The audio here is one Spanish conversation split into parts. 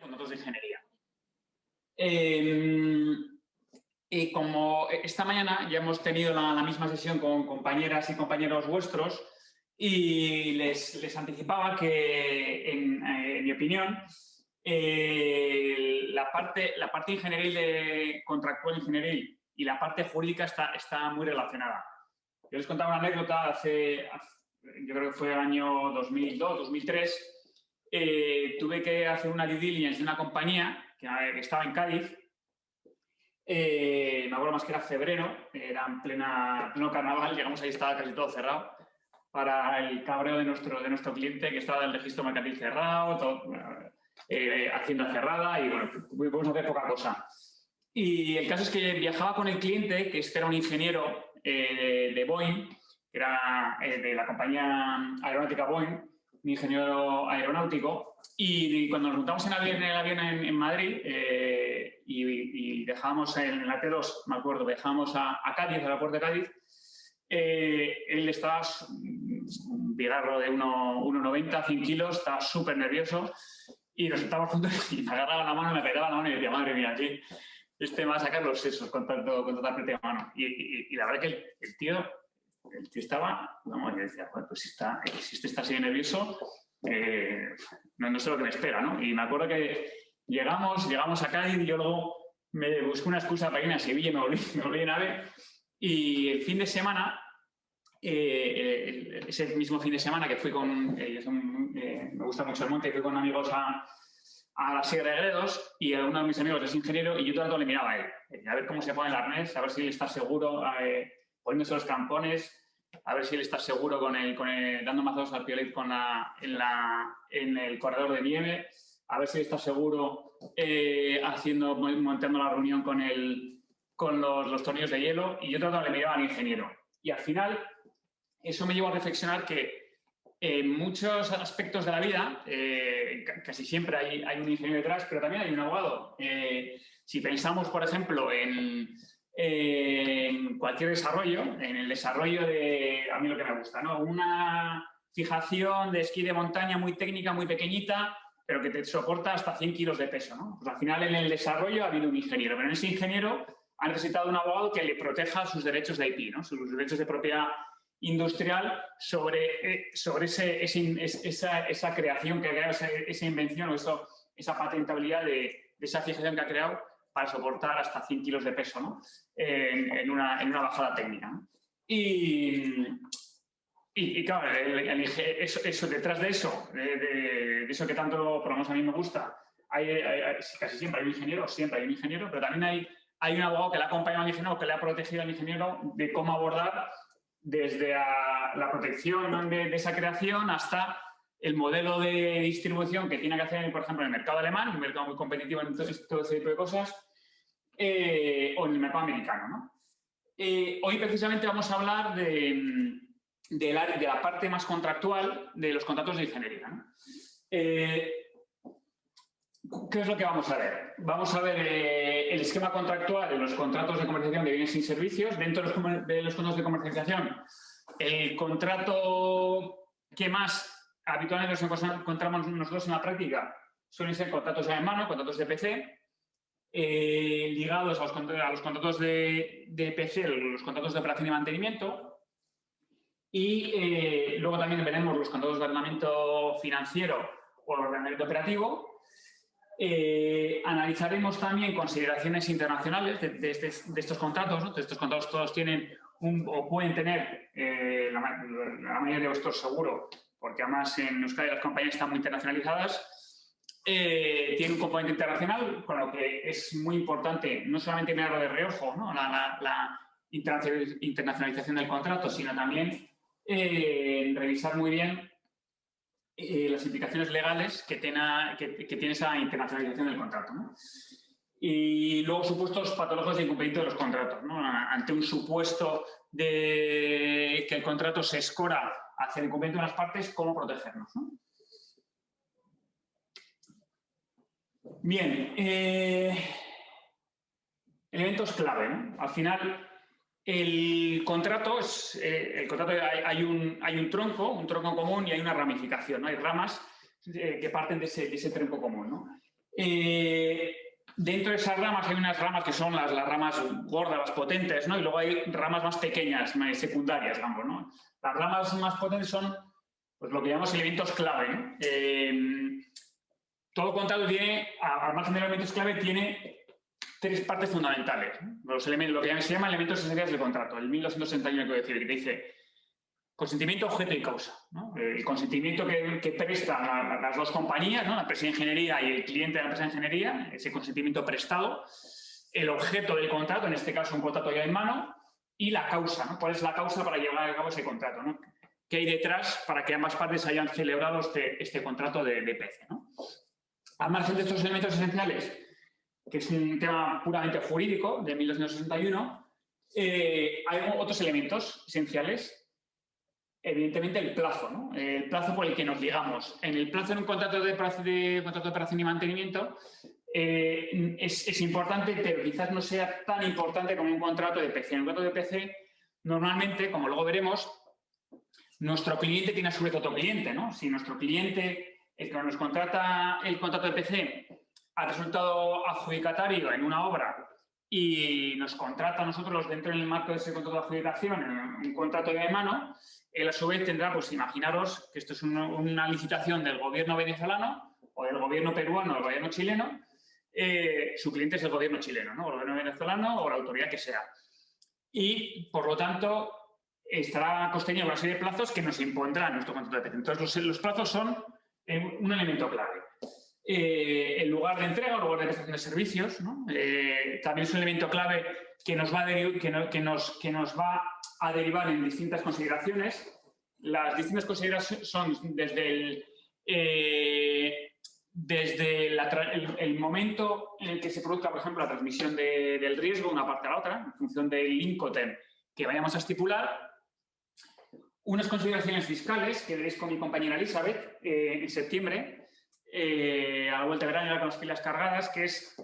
contratos de ingeniería. Y como esta mañana ya hemos tenido la misma sesión con compañeras y compañeros vuestros y les anticipaba que, en mi opinión, la parte ingenieril contractual ingenieril y la parte jurídica está muy relacionada. Yo les contaba una anécdota yo creo que fue el año 2002, 2003. Tuve que hacer una due diligence de una compañía que estaba en Cádiz. Me acuerdo más que era febrero, era en pleno carnaval, llegamos ahí, estaba casi todo cerrado, para el cabreo de nuestro cliente, que estaba el registro mercantil cerrado, todo, Hacienda cerrada, y bueno, pudimos hacer poca cosa. Y el caso es que viajaba con el cliente, que era un ingeniero de Boeing, que era de la compañía aeronáutica Boeing, un ingeniero aeronáutico, y cuando nos montamos en el avión en Madrid y dejábamos en la T2, me acuerdo, viajábamos a Cádiz, al aeropuerto de Cádiz, él estaba un bigarro de 1,90, 100 kilos, estaba súper nervioso y nos sentábamos juntos y me agarraba la mano, me apretaba la mano y decía, madre mía, aquí me va a sacar los sesos con tanto aprete de mano. Y la verdad que el tío estaba, vamos, yo decía, pues si este está así de nervioso, no sé lo que me espera, ¿no? Y me acuerdo que llegamos a Cádiz y yo luego me busqué una excusa para irme a Sevilla y me volví en AVE. Y el fin de semana, ese mismo fin de semana que fui con, me gusta mucho el monte, fui con amigos a la Sierra de Gredos y uno de mis amigos es ingeniero y yo todo el rato le miraba a él, a ver cómo se pone el arnés, a ver si él está seguro, poniéndose los crampones, a ver si él está seguro dando mazos al piolet en el corredor de nieve, a ver si él está seguro montando la reunión con los tornillos de hielo, y yo todo el rato le miraba al ingeniero. Y al final eso me llevó a reflexionar que en muchos aspectos de la vida, casi siempre hay un ingeniero detrás, pero también hay un abogado. Si pensamos, por ejemplo, en cualquier desarrollo, en el desarrollo a mí lo que me gusta, ¿no? Una fijación de esquí de montaña muy técnica, muy pequeñita, pero que te soporta hasta 100 kilos de peso, ¿no? Pues al final en el desarrollo ha habido un ingeniero, pero en ese ingeniero ha necesitado un abogado que le proteja sus derechos de IP, ¿no? Sus derechos de propiedad industrial sobre esa creación que ha creado, esa invención o esa patentabilidad de esa fijación que ha creado para soportar hasta 100 kilos de peso, ¿no? en una bajada técnica, ¿no? Y claro, eso, detrás de eso, de eso que tanto, por lo menos a mí me gusta, casi siempre hay un ingeniero, pero también hay un abogado que le ha acompañado al ingeniero, que le ha protegido al ingeniero de cómo abordar desde la protección de esa creación hasta el modelo de distribución que tiene que hacer, por ejemplo, en el mercado alemán, un mercado muy competitivo en todo ese tipo de cosas, o en el mercado americano, ¿no? Hoy precisamente vamos a hablar de la parte más contractual de los contratos de ingeniería, ¿no? ¿Qué es lo que vamos a ver? Vamos a ver el esquema contractual de los contratos de comercialización de bienes y servicios. Dentro de los contratos de comercialización, el contrato que más habitualmente nos encontramos nosotros en la práctica suelen ser contratos de mano, contratos de PC, ligados a los contratos de PC, los contratos de operación y mantenimiento. Y luego también veremos los contratos de ordenamiento financiero o el ordenamiento operativo. Analizaremos también consideraciones internacionales de estos contratos, ¿no? Estos contratos todos tienen o pueden tener, la mayoría de vosotros seguro, porque además en Euskadi las compañías están muy internacionalizadas, tiene un componente internacional, con lo que es muy importante no solamente mirarlo de reojo, ¿no? la internacionalización del contrato, sino también revisar muy bien las implicaciones legales que tiene esa internacionalización del contrato, ¿no? Y luego supuestos patológicos de incumplimiento de los contratos, ¿no? Ante un supuesto de que el contrato se escora hacia el incumplimiento de las partes, ¿cómo protegernos, ¿no? Bien, elementos clave, ¿no? Al final, el contrato hay un tronco común y hay una ramificación, ¿no? Hay ramas que parten de ese tronco común, ¿no? Dentro de esas ramas hay unas ramas que son las ramas gordas, las potentes, ¿no? Y luego hay ramas más pequeñas, más secundarias, digamos, ¿no? Las ramas más potentes son pues, lo que llamamos elementos clave, ¿no? Todo contrato tiene, al margen de elementos clave, tiene 3 partes fundamentales, ¿no? Los elementos, lo que se llama elementos esenciales del contrato. El 1261 que dice consentimiento, objeto y causa, ¿no? El consentimiento que prestan las dos compañías, ¿no? La empresa de ingeniería y el cliente de la empresa de ingeniería, ese consentimiento prestado, el objeto del contrato, en este caso un contrato ya en mano, y la causa, ¿no? ¿Cuál es la causa para llevar a cabo ese contrato, ¿no? ¿Qué hay detrás para que ambas partes hayan celebrado este contrato de PC, ¿no? Al margen de estos elementos esenciales, que es un tema puramente jurídico de 1261, hay otros elementos esenciales. Evidentemente, el plazo, ¿no? El plazo por el que nos ligamos. En el plazo de un contrato de operación y mantenimiento es importante, pero quizás no sea tan importante como un contrato de PC. En un contrato de PC, normalmente, como luego veremos, nuestro cliente tiene a su vez otro cliente, ¿no? Si nuestro cliente, el que nos contrata el contrato de PC, ha resultado adjudicatario en una obra y nos contrata a nosotros dentro del marco de ese contrato de adjudicación en un contrato de mano, él a su vez tendrá, pues imaginaros que esto es una licitación del gobierno venezolano o del gobierno peruano o del gobierno chileno, su cliente es el gobierno chileno, ¿no? O el gobierno venezolano o la autoridad que sea. Y, por lo tanto, estará costeñado una serie de plazos que nos impondrán nuestro contrato de PC. Entonces, los plazos son un elemento clave. El lugar de entrega o lugar de prestación de servicios, ¿no? También es un elemento clave que nos va a derivar en distintas consideraciones. Las distintas consideraciones son desde el momento en el que se produzca, por ejemplo, la transmisión del riesgo de una parte a la otra, en función del Incoterm que vayamos a estipular, unas consideraciones fiscales que veréis con mi compañera Elizabeth en septiembre, a la vuelta de verano con las pilas cargadas, que es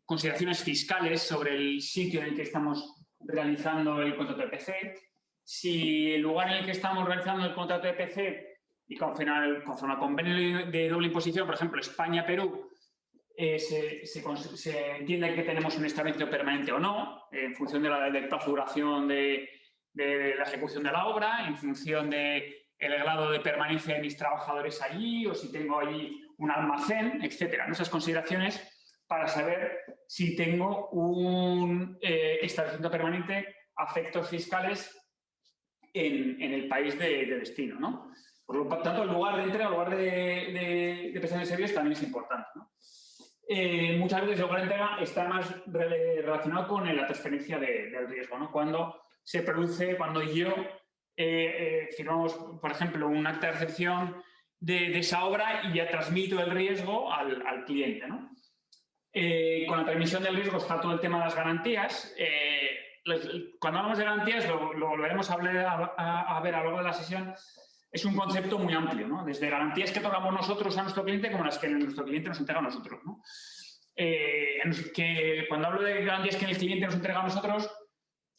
consideraciones fiscales sobre el sitio en el que estamos realizando el contrato de PC. Si el lugar en el que estamos realizando el contrato de PC y conforme al convenio de doble imposición, por ejemplo, España-Perú, se entiende que tenemos un establecimiento permanente o no, en función del plazo de duración de la ejecución de la obra, en función del grado de permanencia de mis trabajadores allí o si tengo allí un almacén, etcétera. Esas consideraciones para saber si tengo un establecimiento permanente a efectos fiscales en el país de destino, ¿no? Por lo tanto, el lugar de entrega, el lugar de prestación de servicios también es importante, ¿no? Muchas veces el lugar de entrega está más relacionado con la transferencia del riesgo, ¿no? Cuando yo firmamos, por ejemplo, un acta de recepción de esa obra y ya transmito el riesgo al cliente, ¿no? Con la transmisión del riesgo está todo el tema de las garantías. Cuando hablamos de garantías, lo volveremos a ver a lo largo de la sesión, es un concepto muy amplio, ¿no? Desde garantías que otorgamos nosotros a nuestro cliente como las que nuestro cliente nos entrega a nosotros, ¿no? Cuando hablo de garantías que el cliente nos entrega a nosotros,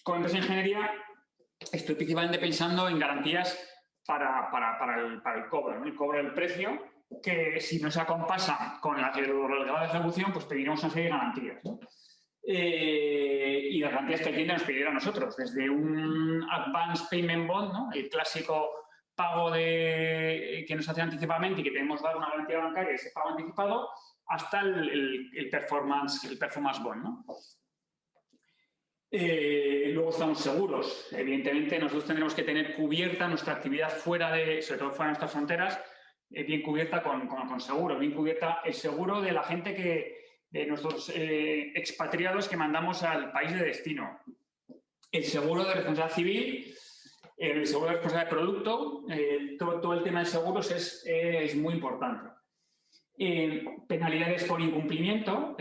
con empresa de ingeniería, estoy principalmente pensando en garantías para el cobro, ¿no? El cobro del precio, que si no se acompasa con la grado de ejecución, pues pediremos una serie de garantías, ¿no? Y las garantías que el cliente nos pedirá a nosotros, desde un Advance Payment Bond, ¿no? El clásico pago que nos hace anticipadamente y que tenemos que dar una garantía bancaria, ese pago anticipado, hasta el performance bond, ¿no? Luego estamos seguros. Evidentemente, nosotros tendremos que tener cubierta nuestra actividad sobre todo fuera de nuestras fronteras, bien cubierta con seguros, bien cubierta el seguro de la gente de nuestros expatriados que mandamos al país de destino. El seguro de responsabilidad civil, el seguro de responsabilidad de producto, todo el tema de seguros es muy importante. Penalidades por incumplimiento,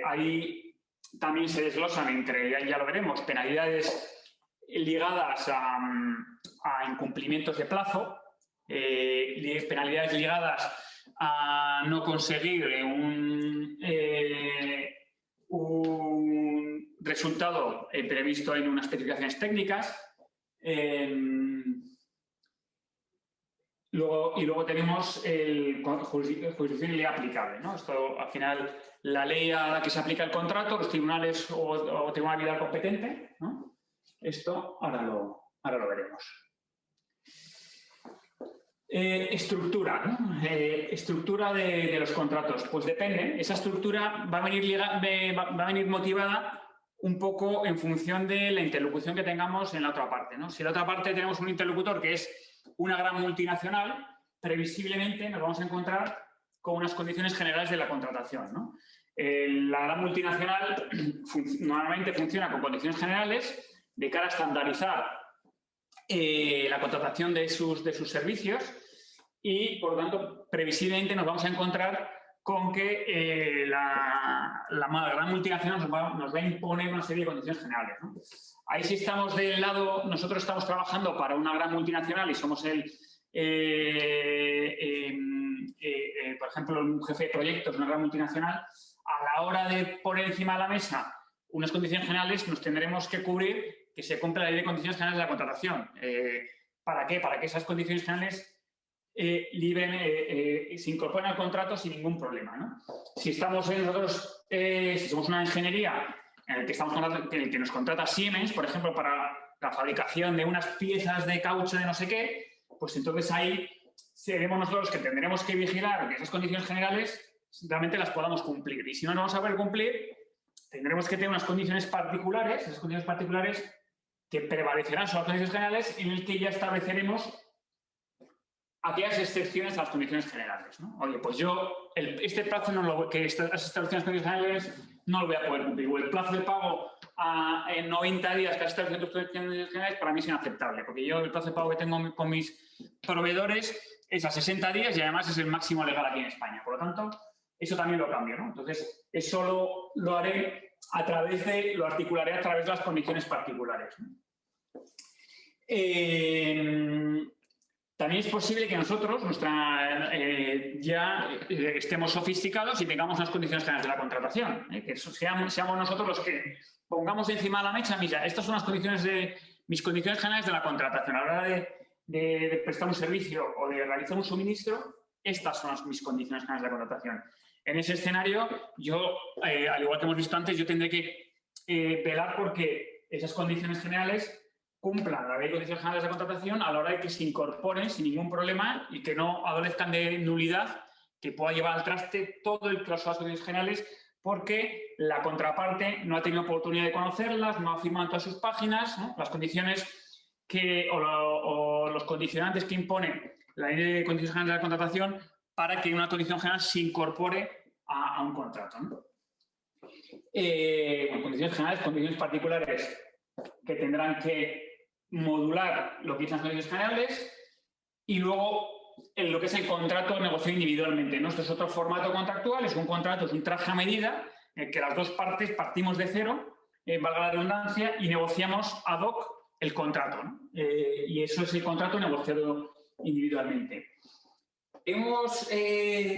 ahí también se desglosan entre, ya lo veremos, penalidades ligadas a incumplimientos de plazo, penalidades ligadas a no conseguir un resultado previsto en unas especificaciones técnicas. luego tenemos jurisdicción y ley aplicable, ¿no? Esto, al final, la ley a la que se aplica el contrato, los tribunales o tribunalidad competente, ¿no? Esto ahora lo veremos. Estructura, ¿no? Estructura de los contratos. Pues depende. Esa estructura va a venir motivada un poco en función de la interlocución que tengamos en la otra parte, ¿no? Si en la otra parte tenemos un interlocutor que es una gran multinacional, previsiblemente nos vamos a encontrar con unas condiciones generales de la contratación, ¿no? La gran multinacional normalmente funciona con condiciones generales de cara a estandarizar la contratación de sus servicios y, por lo tanto, previsiblemente nos vamos a encontrar con que la gran multinacional nos va a imponer una serie de condiciones generales, ¿no? Ahí sí estamos del lado, nosotros estamos trabajando para una gran multinacional y somos por ejemplo, un jefe de proyectos de una gran multinacional. A la hora de poner encima de la mesa unas condiciones generales, nos tendremos que cubrir que se cumpla la ley de condiciones generales de la contratación. ¿Para qué? Para que esas condiciones generales se incorporen al contrato sin ningún problema, ¿no? Si estamos nosotros, si somos una ingeniería en el que nos contrata Siemens, por ejemplo, para la fabricación de unas piezas de caucho de no sé qué, pues entonces ahí seremos nosotros que tendremos que vigilar que esas condiciones generales realmente las podamos cumplir. Y si no nos vamos a poder cumplir, tendremos que tener unas condiciones particulares, esas condiciones particulares que prevalecerán sobre las condiciones generales, en el que ya estableceremos aquellas excepciones a las condiciones generales, ¿no? Oye, pues yo este plazo estas condiciones generales no lo voy a poder cumplir. O el plazo de pago en 90 días que has establecido tus condiciones generales para mí es inaceptable, porque yo el plazo de pago que tengo con mis proveedores es a 60 días y además es el máximo legal aquí en España. Por lo tanto, eso también lo cambio, ¿no? Entonces, eso lo articularé a través de las condiciones particulares, ¿no? También es posible que nosotros ya estemos sofisticados y tengamos unas condiciones generales de la contratación, que seamos nosotros los que pongamos encima de la mesa, mira, estas son mis condiciones generales de la contratación. A la hora de prestar un servicio o de realizar un suministro, estas son mis condiciones generales de la contratación. En ese escenario, yo, al igual que hemos visto antes, yo tendré que velar porque esas condiciones generales cumplan la ley de condiciones generales de contratación a la hora de que se incorporen sin ningún problema y que no adolezcan de nulidad, que pueda llevar al traste todo el clausulado de las condiciones generales porque la contraparte no ha tenido oportunidad de conocerlas, no ha firmado en todas sus páginas, ¿no? Las condiciones o los condicionantes que impone la ley de condiciones generales de la contratación para que una condición general se incorpore a un contrato, ¿no? Condiciones generales, condiciones particulares que tendrán que modular lo que dicen las condiciones generales y luego lo que es el contrato negociado individualmente, ¿no? Esto es otro formato contractual, es un contrato, es un traje a medida en el que las dos partes partimos de cero, valga la redundancia, y negociamos ad hoc el contrato, ¿no? Y eso es el contrato negociado individualmente. Hemos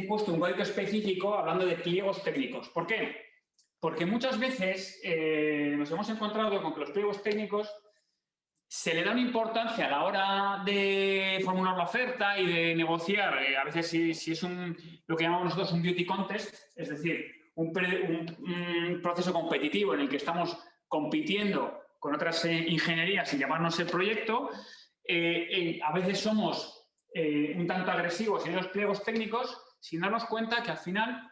puesto un código específico hablando de pliegos técnicos. ¿Por qué? Porque muchas veces nos hemos encontrado con que los pliegos técnicos se le da una importancia a la hora de formular la oferta y de negociar. A veces si es lo que llamamos nosotros un beauty contest, es decir, un proceso competitivo en el que estamos compitiendo con otras ingenierías sin llamarnos el proyecto, a veces somos un tanto agresivos en los pliegos técnicos sin darnos cuenta que al final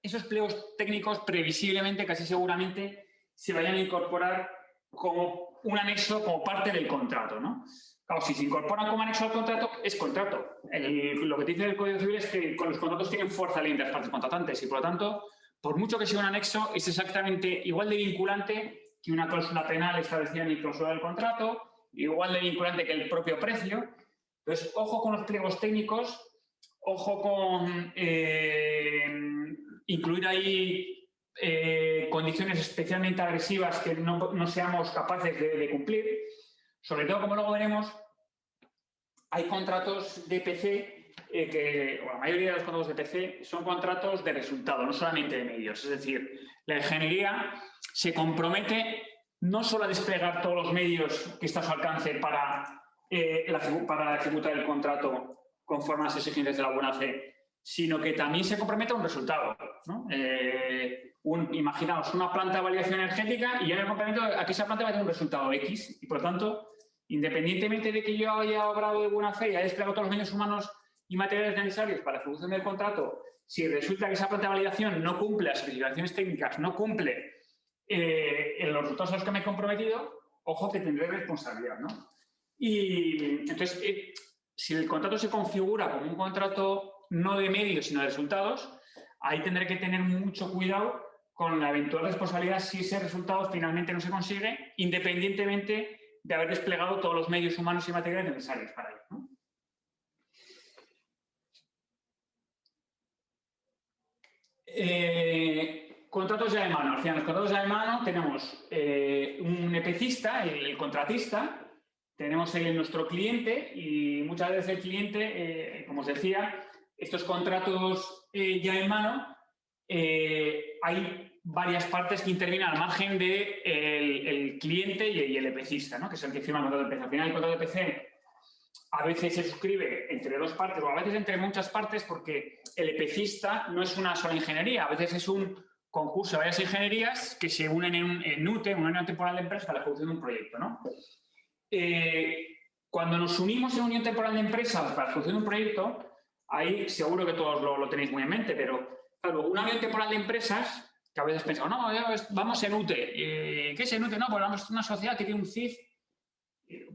esos pliegos técnicos previsiblemente, casi seguramente, se vayan a incorporar como un anexo, como parte del contrato, ¿no? Claro, si se incorporan como anexo al contrato, es contrato. Lo que dice el Código Civil es que los contratos tienen fuerza ley de las partes contratantes y, por lo tanto, por mucho que sea un anexo, es exactamente igual de vinculante que una cláusula penal establecida en el cláusula del contrato, igual de vinculante que el propio precio. Entonces, ojo con los pliegos técnicos, ojo con incluir ahí condiciones especialmente agresivas que no seamos capaces de cumplir. Sobre todo, como luego veremos, hay contratos de PC la mayoría de los contratos de PC son contratos de resultado, no solamente de medios. Es decir, la ingeniería se compromete no solo a desplegar todos los medios que está a su alcance para ejecutar el contrato conforme a las exigencias de la buena fe, sino que también se compromete a un resultado, ¿no? Imaginaos una planta de validación energética y yo me comprometo a que esa planta va a tener un resultado X y, por tanto, independientemente de que yo haya obrado de buena fe y haya desplegado todos los medios humanos y materiales necesarios para la ejecución del contrato, si resulta que esa planta de validación no cumple las especificaciones técnicas, no cumple en los resultados a los que me he comprometido, ojo que tendré responsabilidad, ¿no? Y entonces, si el contrato se configura como un contrato no de medios, sino de resultados, ahí tendré que tener mucho cuidado con la eventual responsabilidad si ese resultado finalmente no se consigue, independientemente de haber desplegado todos los medios humanos y materiales necesarios para ello, ¿no? Contratos ya de mano. Al final, los contratos ya de mano tenemos un EPCista, el contratista, tenemos nuestro cliente y muchas veces el cliente, como os decía, estos contratos ya en mano, hay varias partes que intervienen al margen del cliente y el EPCista, ¿no? Que es el que firma el contrato de EPC. Al final, el contrato de EPC a veces se suscribe entre dos partes o a veces entre muchas partes porque el EPCista no es una sola ingeniería, a veces es un concurso de varias ingenierías que se unen en UTE, una unión temporal de empresas, para la ejecución de un proyecto, ¿no? Cuando nos unimos en unión temporal de empresas para la ejecución de un proyecto, ahí seguro que todos lo tenéis muy en mente, pero claro, una unión temporal de empresas, que a veces pensamos, no, vamos en UTE. ¿Qué es en UTE? No, pues vamos a una sociedad que tiene un CIF.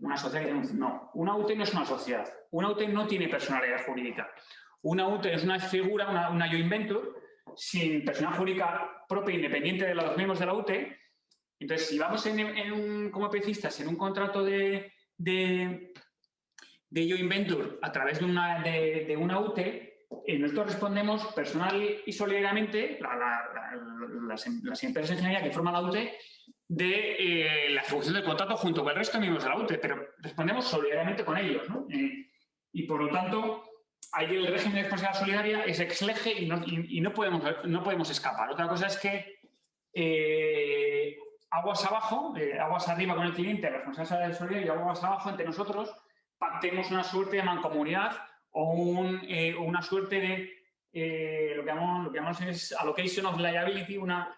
Una sociedad que tiene un CIF. No, una UTE no es una sociedad. Una UTE no tiene personalidad jurídica. Una UTE es una figura, una joint venture, sin personalidad jurídica propia e independiente de los miembros de la UTE. Entonces, si vamos como EPCistas en un contrato de joint venture a través de una UTE, nosotros respondemos personal y solidariamente, las empresas de ingeniería que forman la UTE, de la ejecución del contrato junto con el resto de miembros de la UTE, pero respondemos solidariamente con ellos, ¿no? Y por lo tanto, ahí el régimen de responsabilidad solidaria es ex lege y no podemos escapar. Otra cosa es que aguas abajo, aguas arriba con el cliente, la responsabilidad solidaria, y aguas abajo entre nosotros, pactemos una suerte de mancomunidad o una suerte de lo que llamamos es allocation of liability, una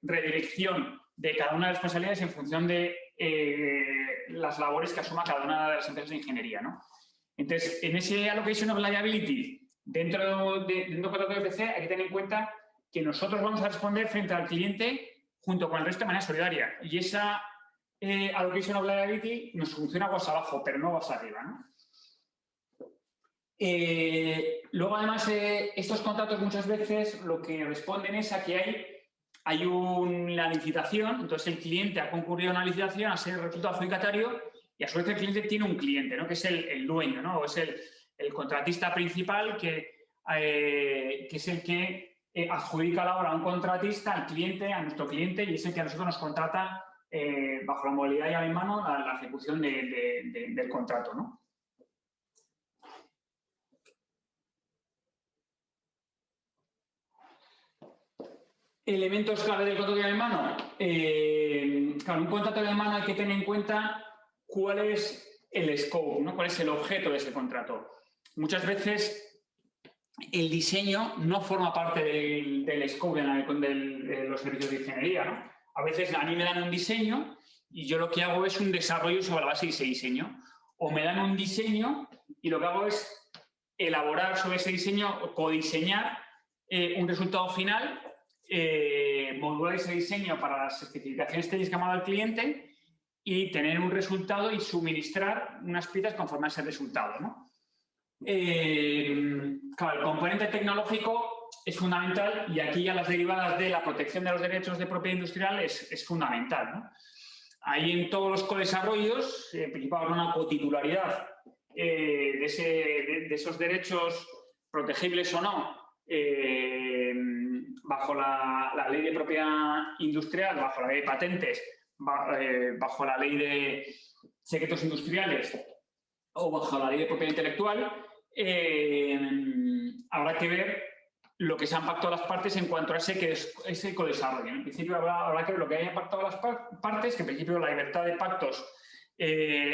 redirección de cada una de las responsabilidades en función de las labores que asuma cada una de las empresas de ingeniería, ¿no? Entonces, en ese allocation of liability, dentro del contrato de EPC, hay que tener en cuenta que nosotros vamos a responder frente al cliente junto con el resto de manera solidaria. Y esa allocation of liability nos funciona aguas abajo, pero no aguas arriba, ¿no? Luego, además, estos contratos muchas veces lo que responden es a que hay una licitación, entonces el cliente ha concurrido a una licitación a ser el resultado adjudicatario y a su vez el cliente tiene un cliente, ¿no? Que es el dueño, ¿no? O es el contratista principal que es el que adjudica la obra a un contratista, al cliente, a nuestro cliente, y es el que a nosotros nos contrata bajo la modalidad llave en mano la ejecución del contrato, ¿no? Elementos clave del contrato de llave en mano. Claro, un contrato de llave en mano hay que tener en cuenta cuál es el scope, ¿no? Cuál es el objeto de ese contrato. Muchas veces el diseño no forma parte del scope de los servicios de ingeniería, ¿no? A veces a mí me dan un diseño y yo lo que hago es un desarrollo sobre la base de ese diseño. O me dan un diseño y lo que hago es elaborar sobre ese diseño, codiseñar un resultado final, modular ese diseño para las especificaciones técnicas que me ha dado el cliente y tener un resultado y suministrar unas piezas conforme a ese resultado, ¿no? Claro, el componente tecnológico es fundamental y aquí ya las derivadas de la protección de los derechos de propiedad industrial es fundamental, ¿no? Ahí en todos los codesarrollos, principalmente una cotitularidad de esos derechos protegibles o no, bajo la ley de propiedad industrial, bajo la ley de patentes, bajo la ley de secretos industriales o bajo la ley de propiedad intelectual, habrá que ver lo que se han pactado las partes en cuanto a ese codesarrollo. En principio habrá que ver lo que hayan pactado las partes, que en principio la libertad de pactos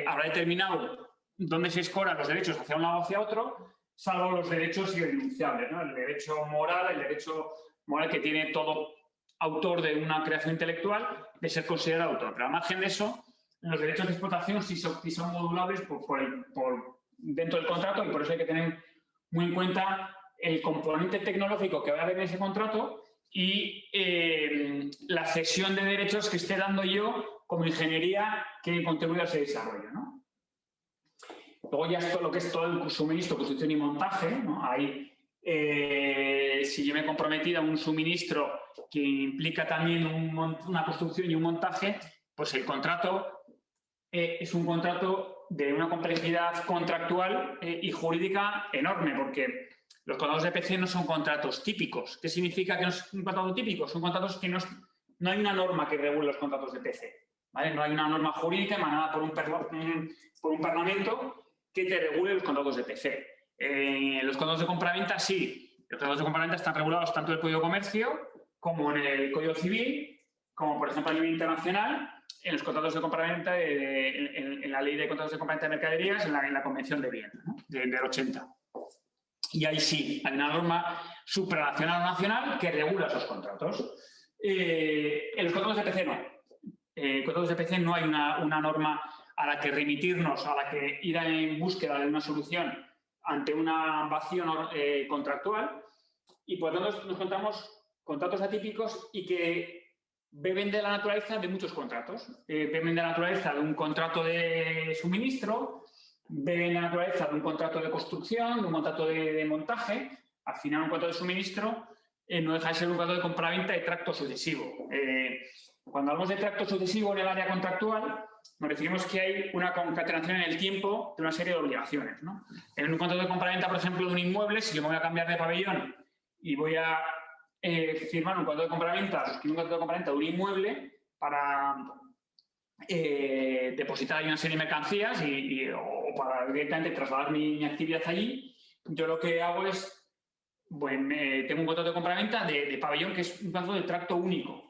habrá determinado dónde se escoran los derechos hacia un lado o hacia otro, salvo los derechos irrenunciables, ¿no? El derecho moral que tiene todo autor de una creación intelectual de ser considerado autor. Pero al margen de eso, los derechos de explotación sí son modulables dentro del contrato, y por eso hay que tener muy en cuenta el componente tecnológico que va a haber en ese contrato y la cesión de derechos que esté dando yo como ingeniería que contribuya a ese desarrollo, ¿no? Luego ya esto, lo que es todo el suministro, construcción y montaje, ¿no? Ahí, si yo me he comprometido a un suministro que implica también una construcción y un montaje, pues el contrato es un contrato de una complejidad contractual y jurídica enorme, porque los contratos de PC no son contratos típicos. ¿Qué significa que no es un contrato típico? Son contratos que no hay una norma que regule los contratos de PC, ¿vale? No hay una norma jurídica emanada por un parlamento que te regule los contratos de PC. Los contratos de compraventa sí. Los contratos de compraventa están regulados tanto en el Código de Comercio como en el Código Civil, como por ejemplo a nivel internacional, en los contratos de compraventa, en la Ley de Contratos de Compraventa de Mercaderías, en la Convención de Viena, ¿no? del 80. Y ahí sí, hay una norma supranacional o nacional que regula esos contratos. En los contratos de PC no. En contratos de PC no hay una norma a la que remitirnos, a la que ir en búsqueda de una solución ante una vacío contractual, y por lo tanto nos encontramos contratos atípicos y que beben de la naturaleza de muchos contratos. Beben de la naturaleza de un contrato de suministro, beben de la naturaleza de un contrato de construcción, de un contrato de montaje. Al final, un contrato de suministro no deja de ser un contrato de compraventa de tracto sucesivo. Cuando hablamos de tracto sucesivo en el área contractual, nos referimos que hay una concatenación en el tiempo de una serie de obligaciones, ¿no? En un contrato de compraventa, por ejemplo, de un inmueble, si yo me voy a cambiar de pabellón y voy a firmar un contrato de compraventa, suscribir un contrato de compraventa de un inmueble para depositar ahí una serie de mercancías o para directamente trasladar mi actividad allí, yo lo que hago es, bueno, tengo un contrato de compraventa de pabellón que es un contrato de tracto único.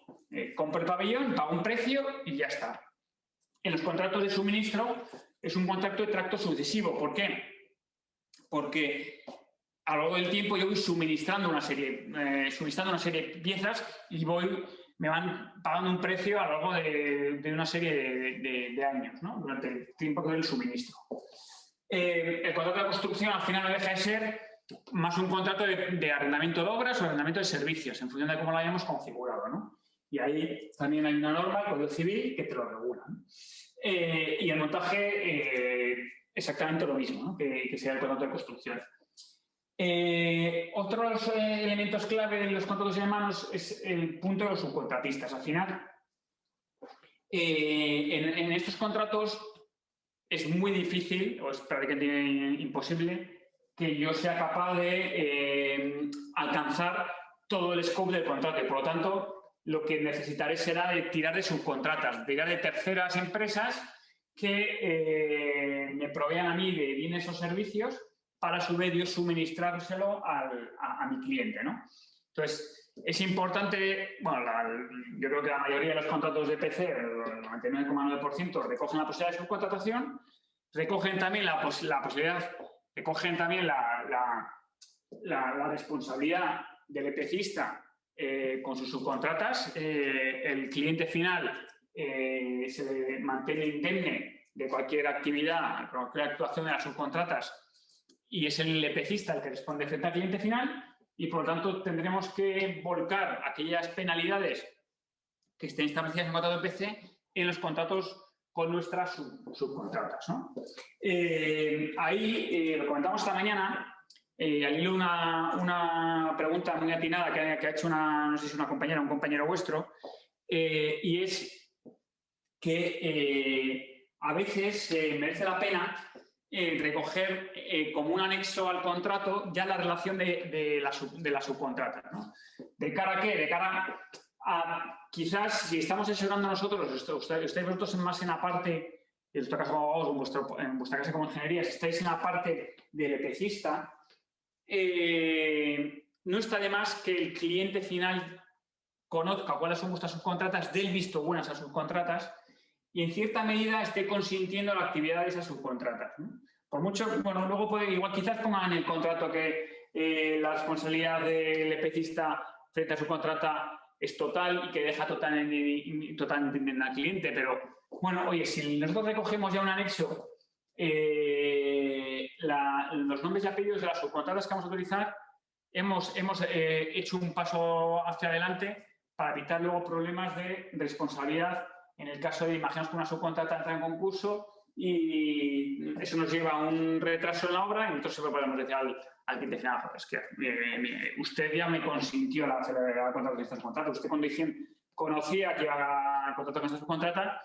Compro el pabellón, pago un precio y ya está. En los contratos de suministro es un contrato de tracto sucesivo. ¿Por qué? Porque a lo largo del tiempo yo voy suministrando una serie de piezas y me van pagando un precio a lo largo de una serie de años, ¿no? Durante el tiempo del suministro. El contrato de construcción al final no deja de ser más un contrato de arrendamiento de obras o arrendamiento de servicios, en función de cómo lo hayamos configurado, ¿no? Y ahí también hay una norma, el Código Civil, que te lo regula, ¿no? Y el montaje, exactamente lo mismo, ¿no? que sea el contrato de construcción. Otros elementos clave de los contratos de manos es el punto de los subcontratistas. Al final, en estos contratos es muy difícil, o es prácticamente imposible, que yo sea capaz de alcanzar todo el scope del contrato. Y por lo tanto, lo que necesitaré será de tirar de subcontratas, tirar de terceras empresas que me provean a mí de bienes o servicios para a su vez yo suministrárselo a mi cliente, ¿no? Entonces, es importante, bueno, yo creo que la mayoría de los contratos de PC, el 99,9%, recogen la posibilidad de subcontratación, recogen también la posibilidad, recogen también la responsabilidad del EPCista con sus subcontratas. El cliente final se mantiene indemne de cualquier actividad, cualquier actuación de las subcontratas, y es el EPCista el que responde frente al cliente final, y por lo tanto tendremos que volcar aquellas penalidades que estén establecidas en el contrato de PC en los contratos con nuestras subcontratas, ¿no? Ahí lo comentamos esta mañana, al hilo una pregunta muy atinada que ha hecho no sé si es una compañera o un compañero vuestro, y es que a veces merece la pena recoger como un anexo al contrato ya la relación de la subcontrata, ¿no? ¿De cara a qué? De cara a, quizás, si estamos asesorando nosotros, estáis vosotros más en la parte, en vuestro caso como abogados, en vuestra casa como ingeniería, si estáis en la parte del EPCista, no está de más que el cliente final conozca cuáles son vuestras subcontratas, dé el visto bueno a esas subcontratas y en cierta medida esté consintiendo la actividad de esas subcontratas, ¿no? Por mucho, bueno, luego puede, igual quizás pongan en el contrato que la responsabilidad del EPCista frente a su contrata es total y que deja totalmente independiente al cliente, pero bueno, oye, si nosotros recogemos ya un anexo, los nombres y apellidos de las subcontratas que vamos a utilizar, hemos hecho un paso hacia adelante para evitar luego problemas de responsabilidad en el caso de, imaginemos que una subcontrata entra en concurso y eso nos lleva a un retraso en la obra y entonces podemos decir al cliente final, es que usted ya me consintió la contratación de esta subcontrata, usted cuando conocía que iba a contratar con esta subcontrata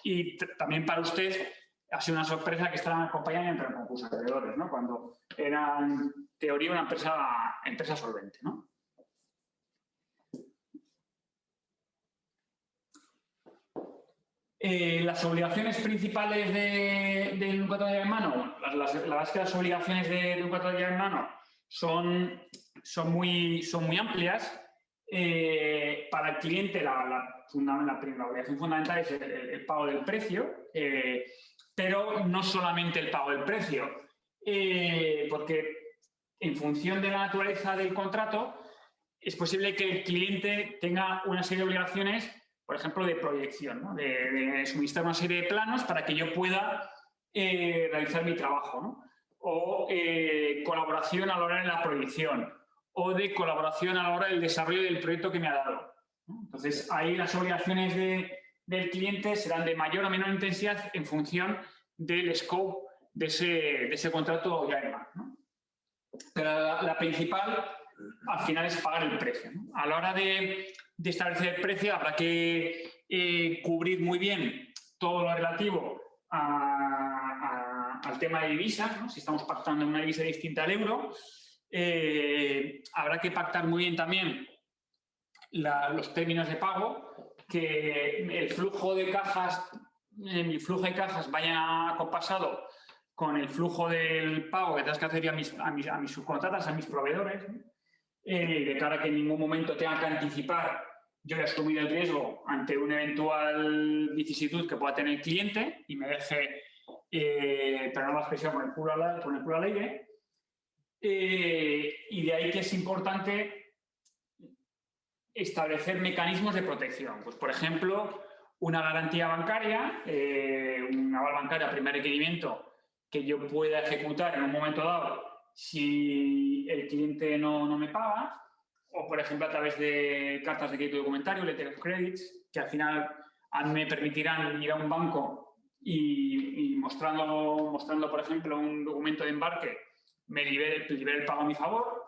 y también para usted ha sido una sorpresa que estaban acompañando entre el concurso de acreedores, ¿no? Cuando era en teoría una empresa solvente, ¿no? Las obligaciones principales de un contrato de llave en mano, la verdad es que las obligaciones de un contrato de llave en mano son muy amplias. Para el cliente la obligación fundamental es el pago del precio, pero no solamente el pago del precio, porque en función de la naturaleza del contrato es posible que el cliente tenga una serie de obligaciones, por ejemplo, de proyección, ¿no? de suministrar una serie de planos para que yo pueda realizar mi trabajo, ¿no? O colaboración a la hora de la proyección, o de colaboración a la hora del desarrollo del proyecto que me ha dado, ¿no? Entonces, ahí las obligaciones del cliente serán de mayor o menor intensidad en función del scope de ese contrato ya en mano, ¿no? Pero la principal, al final, es pagar el precio, ¿no? A la hora de establecer el precio habrá que cubrir muy bien todo lo relativo al tema de divisas, ¿no? Si estamos pactando una divisa distinta al euro, habrá que pactar muy bien también los términos de pago, que el flujo de cajas, mi flujo de cajas vaya acompasado con el flujo del pago que tengas que hacer a mis subcontratas, a mis proveedores, de cara a que en ningún momento tenga que anticipar yo he asumido el riesgo ante una eventual vicisitud que pueda tener el cliente y me deje, perdón la expresión, con el culo al aire. Y de ahí que es importante establecer mecanismos de protección. Pues, por ejemplo, una garantía bancaria, una aval bancaria, primer requerimiento que yo pueda ejecutar en un momento dado si el cliente no me paga, o, por ejemplo, a través de cartas de crédito documentario, letter of credits, que al final a mí me permitirán ir a un banco y mostrando, por ejemplo, un documento de embarque, me libere el pago a mi favor.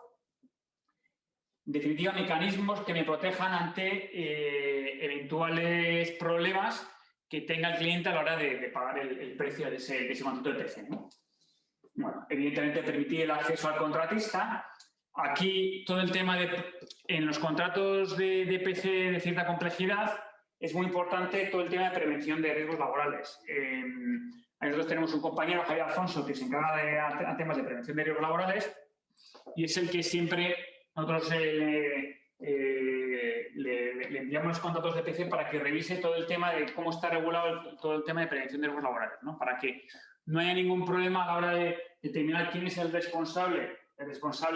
En definitiva, mecanismos que me protejan ante eventuales problemas que tenga el cliente a la hora de pagar el precio de ese contrato de PC, ¿no? Bueno, evidentemente, permitir el acceso al contratista. Aquí, todo el tema en los contratos de PC de cierta complejidad, es muy importante todo el tema de prevención de riesgos laborales. Nosotros tenemos un compañero, Javier Alfonso, que se encarga de temas de prevención de riesgos laborales y es el que siempre nosotros le enviamos los contratos de PC para que revise todo el tema de cómo está regulado todo el tema de prevención de riesgos laborales, ¿no? Para que no haya ningún problema a la hora de determinar quién es el responsable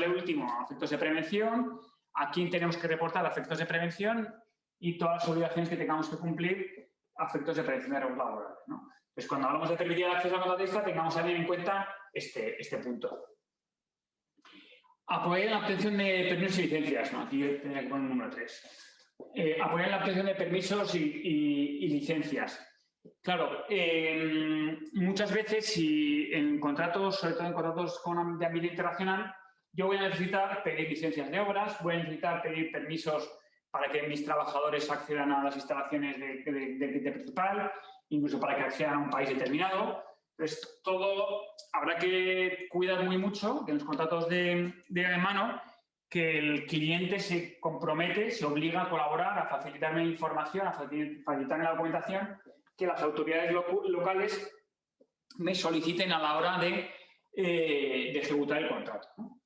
último a efectos de prevención, a quién tenemos que reportar a efectos de prevención y todas las obligaciones que tengamos que cumplir a efectos de prevención de riesgos laborales, ¿no? Pues cuando hablamos de permitir el acceso al contratista, tengamos también en cuenta este punto. Apoyar en la obtención de permisos y licencias, ¿no? Aquí tendría que poner el número 3. Apoyar en la obtención de permisos y licencias. Claro, muchas veces, si en contratos, sobre todo en contratos de ámbito internacional, yo voy a necesitar pedir licencias de obras, voy a necesitar pedir permisos para que mis trabajadores accedan a las instalaciones de principal, incluso para que accedan a un país determinado. Entonces, todo habrá que cuidar muy mucho que en los contratos de mano, que el cliente se compromete, se obliga a colaborar, a facilitarme información, a facilitarme la documentación que las autoridades locales me soliciten a la hora de ejecutar el contrato, ¿no?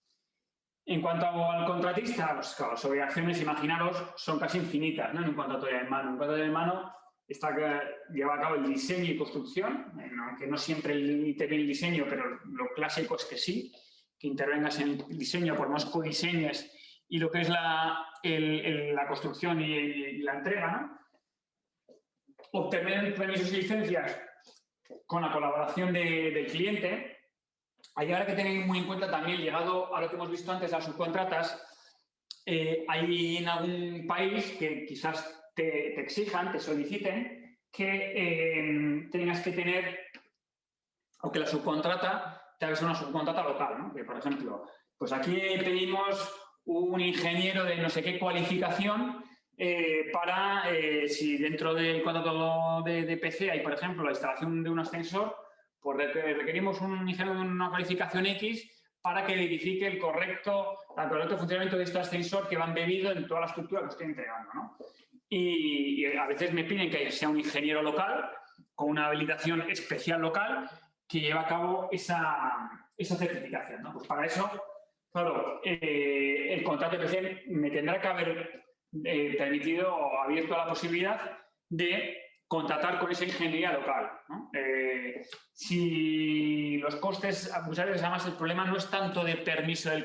En cuanto al contratista, pues, claro, las obligaciones, imaginaros, son casi infinitas, ¿no? En un contrato de mano. En un contrato de mano lleva a cabo el diseño y construcción, aunque no siempre interviene el diseño, pero lo clásico es que sí, que intervengas en el diseño, por más codiseñes y lo que es la construcción y la entrega, ¿no? Obtener permisos y licencias con la colaboración del cliente. Hay ahora que tener muy en cuenta también, llegado a lo que hemos visto antes, las subcontratas, hay en algún país que quizás te exijan, te soliciten que tengas que tener, o que la subcontrata te haga una subcontrata local, ¿no? Que, por ejemplo, pues aquí pedimos un ingeniero de no sé qué cualificación para, si dentro del contrato de PC hay, por ejemplo, la instalación de un ascensor, pues requerimos un ingeniero de una cualificación X para que verifique el correcto funcionamiento de este ascensor que va embebido en toda la estructura que estoy entregando, ¿no? Y a veces me piden que sea un ingeniero local con una habilitación especial local que lleva a cabo esa certificación, ¿no? Pues para eso, claro, el contrato de PC me tendrá que haber permitido o abierto la posibilidad de contratar con esa ingeniería local, ¿no? Si los costes, muchas veces además el problema no es tanto de permiso del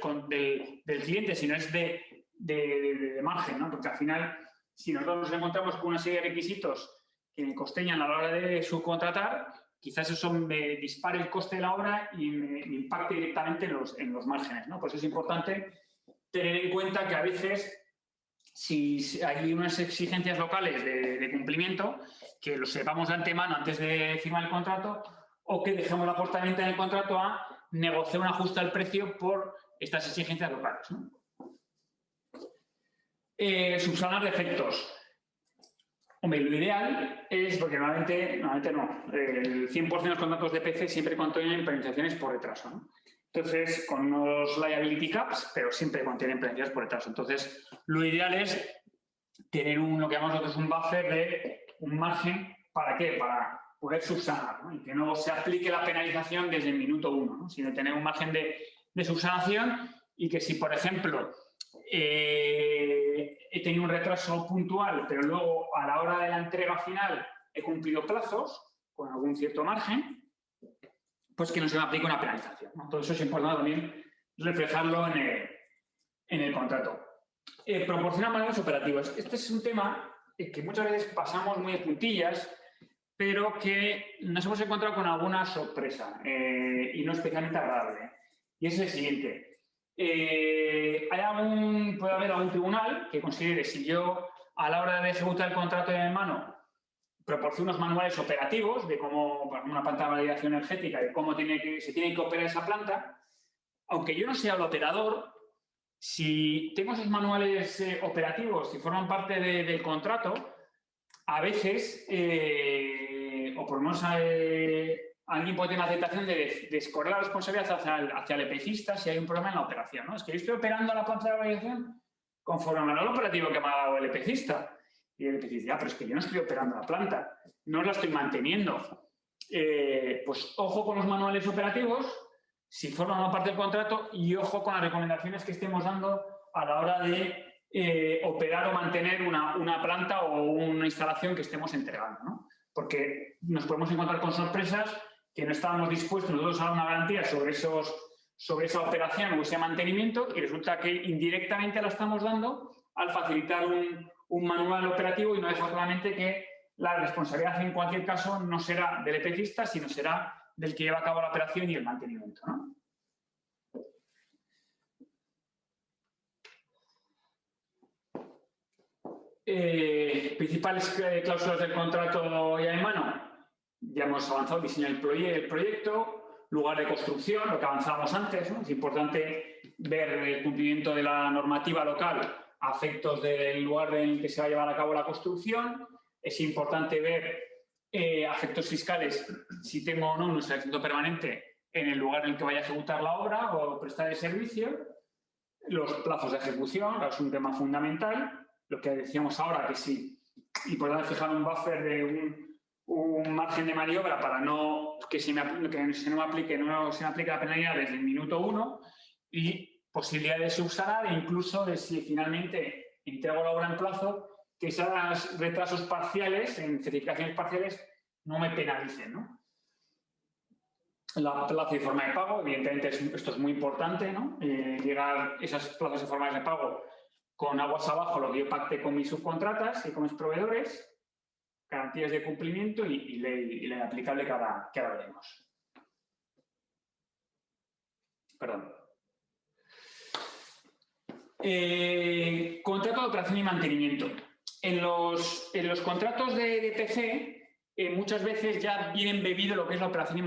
cliente, sino es de margen, ¿no? Porque al final, si nosotros nos encontramos con una serie de requisitos que me costeñan a la hora de subcontratar, quizás eso me dispare el coste de la obra y me impacte directamente en los márgenes, ¿no? Por eso es importante tener en cuenta que a veces, si hay unas exigencias locales de cumplimiento, que lo sepamos de antemano antes de firmar el contrato, o que dejemos la puerta abierta en el contrato a negociar un ajuste al precio por estas exigencias locales, ¿no? Subsanar defectos. Hombre, lo ideal es, porque normalmente no, el 100% de los contratos de PC siempre contienen penalizaciones por retraso, ¿no? Entonces, con unos liability caps, pero siempre contienen penalizaciones por retraso. Entonces, lo ideal es tener lo que llamamos nosotros un buffer de un margen, ¿para qué? Para poder subsanar, ¿no? Y que no se aplique la penalización desde el minuto 1, ¿no? Sino tener un margen de subsanación y que si, por ejemplo, he tenido un retraso puntual, pero luego a la hora de la entrega final he cumplido plazos con algún cierto margen, pues que no se me aplique una penalización, ¿no? Todo eso es importante también reflejarlo en el contrato. Proporcionar manuales operativos. Este es un tema que muchas veces pasamos muy de puntillas, pero que nos hemos encontrado con alguna sorpresa y no especialmente agradable. Y es el siguiente. Puede haber algún tribunal que considere si yo, a la hora de ejecutar el contrato de mano, proporciono unos manuales operativos de cómo, por ejemplo, una planta de validación energética, de cómo se tiene que operar esa planta, aunque yo no sea el operador, si tengo esos manuales operativos y forman parte del contrato, a veces, o por lo menos alguien puede tener la aceptación de escorrer la responsabilidad hacia el EPCista si hay un problema en la operación, ¿no? Es que yo estoy operando la planta de validación conforme al manual operativo que me ha dado el EPCista. Y el EPCista dice, pero es que yo no estoy operando la planta, no la estoy manteniendo. Pues ojo con los manuales operativos, si forman parte del contrato, y ojo con las recomendaciones que estemos dando a la hora de operar o mantener una planta o una instalación que estemos entregando, ¿no? Porque nos podemos encontrar con sorpresas que no estábamos dispuestos nosotros a dar una garantía sobre esa operación o ese mantenimiento y resulta que indirectamente la estamos dando al facilitar un manual operativo y no deja claramente que la responsabilidad en cualquier caso no será del EPCista, sino será del que lleva a cabo la operación y el mantenimiento, ¿no? Principales cláusulas del contrato ya en mano. Ya hemos avanzado, diseño el proyecto, lugar de construcción, lo que avanzábamos antes, ¿no? Es importante ver el cumplimiento de la normativa local a efectos del lugar en el que se va a llevar a cabo la construcción. Es importante ver a efectos fiscales si tengo o no un establecimiento permanente en el lugar en el que vaya a ejecutar la obra o prestar el servicio. Los plazos de ejecución, es un tema fundamental. Lo que decíamos ahora, que sí, importante fijar un buffer de un margen de maniobra para que se me aplique la penalidad desde el minuto 1 y posibilidad de subsanar e incluso de si finalmente entrego la obra en plazo, que esos retrasos parciales, en certificaciones parciales, no me penalicen, ¿no? La plaza y forma de pago, evidentemente esto es muy importante, ¿no? Llegar esas plazas y formas de pago con aguas abajo, lo que yo pacte con mis subcontratas y con mis proveedores, garantías de cumplimiento y ley aplicable que ahora veremos. Perdón. Contrato de operación y mantenimiento. En los contratos de PC, muchas veces ya vienen bebido lo que es la operación y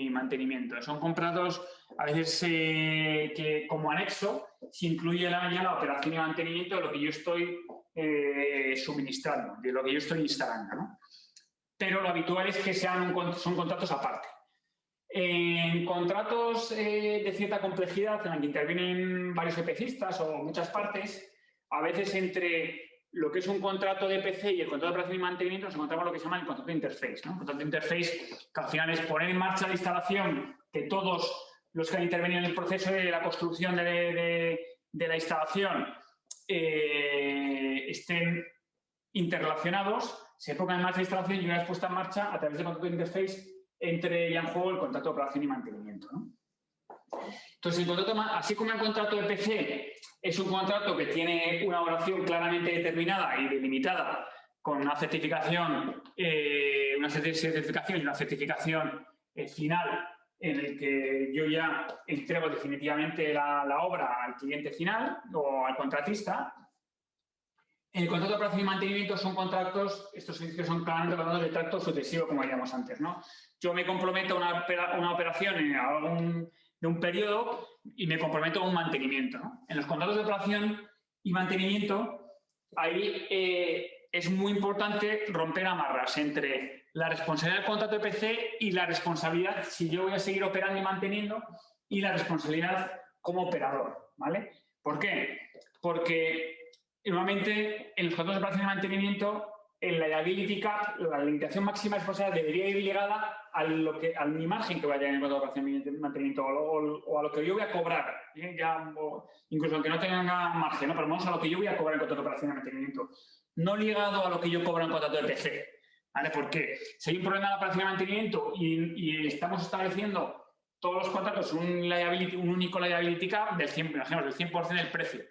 mantenimiento. Son contratos, a veces, que como anexo se incluye ya la operación y mantenimiento de lo que yo estoy suministrando, de lo que yo estoy instalando, ¿no? Pero lo habitual es que son contratos aparte. En contratos de cierta complejidad, en la que intervienen varios EPCistas o muchas partes, a veces entre lo que es un contrato de PC y el contrato de operación y mantenimiento nos encontramos lo que se llama el contrato de interface, ¿no? El contrato de interface, que al final es poner en marcha la instalación, que todos los que han intervenido en el proceso de la construcción de la instalación estén interrelacionados, se ponga en marcha la instalación y una vez puesta en marcha, a través del contrato de interface, entre ya en juego el contrato de operación y mantenimiento, ¿no? Entonces, así como el contrato de PC es un contrato que tiene una duración claramente determinada y delimitada, con una certificación y una certificación final en el que yo ya entrego definitivamente la obra al cliente final o al contratista. En el contrato de operación y mantenimiento son contratos, estos servicios son claramente contratos de tracto sucesivo, como decíamos antes, ¿no? Yo me comprometo a una operación de un periodo y me comprometo a un mantenimiento, ¿no? En los contratos de operación y mantenimiento, ahí es muy importante romper amarras entre la responsabilidad del contrato de PC y la responsabilidad, si yo voy a seguir operando y manteniendo, y la responsabilidad como operador, ¿vale? ¿Por qué? Porque normalmente en los contratos de operación y mantenimiento, en la liability cap, la limitación máxima de responsabilidad debería ir ligada a mi margen que vaya en el contrato de operación y mantenimiento o a lo que yo voy a cobrar, incluso aunque no tenga margen, ¿no? Pero vamos a lo que yo voy a cobrar en contrato de operación y mantenimiento, no ligado a lo que yo cobro en contrato de PC, ¿vale? Porque si hay un problema de operación y mantenimiento y estamos estableciendo todos los contratos un único liability cap del 100% del precio,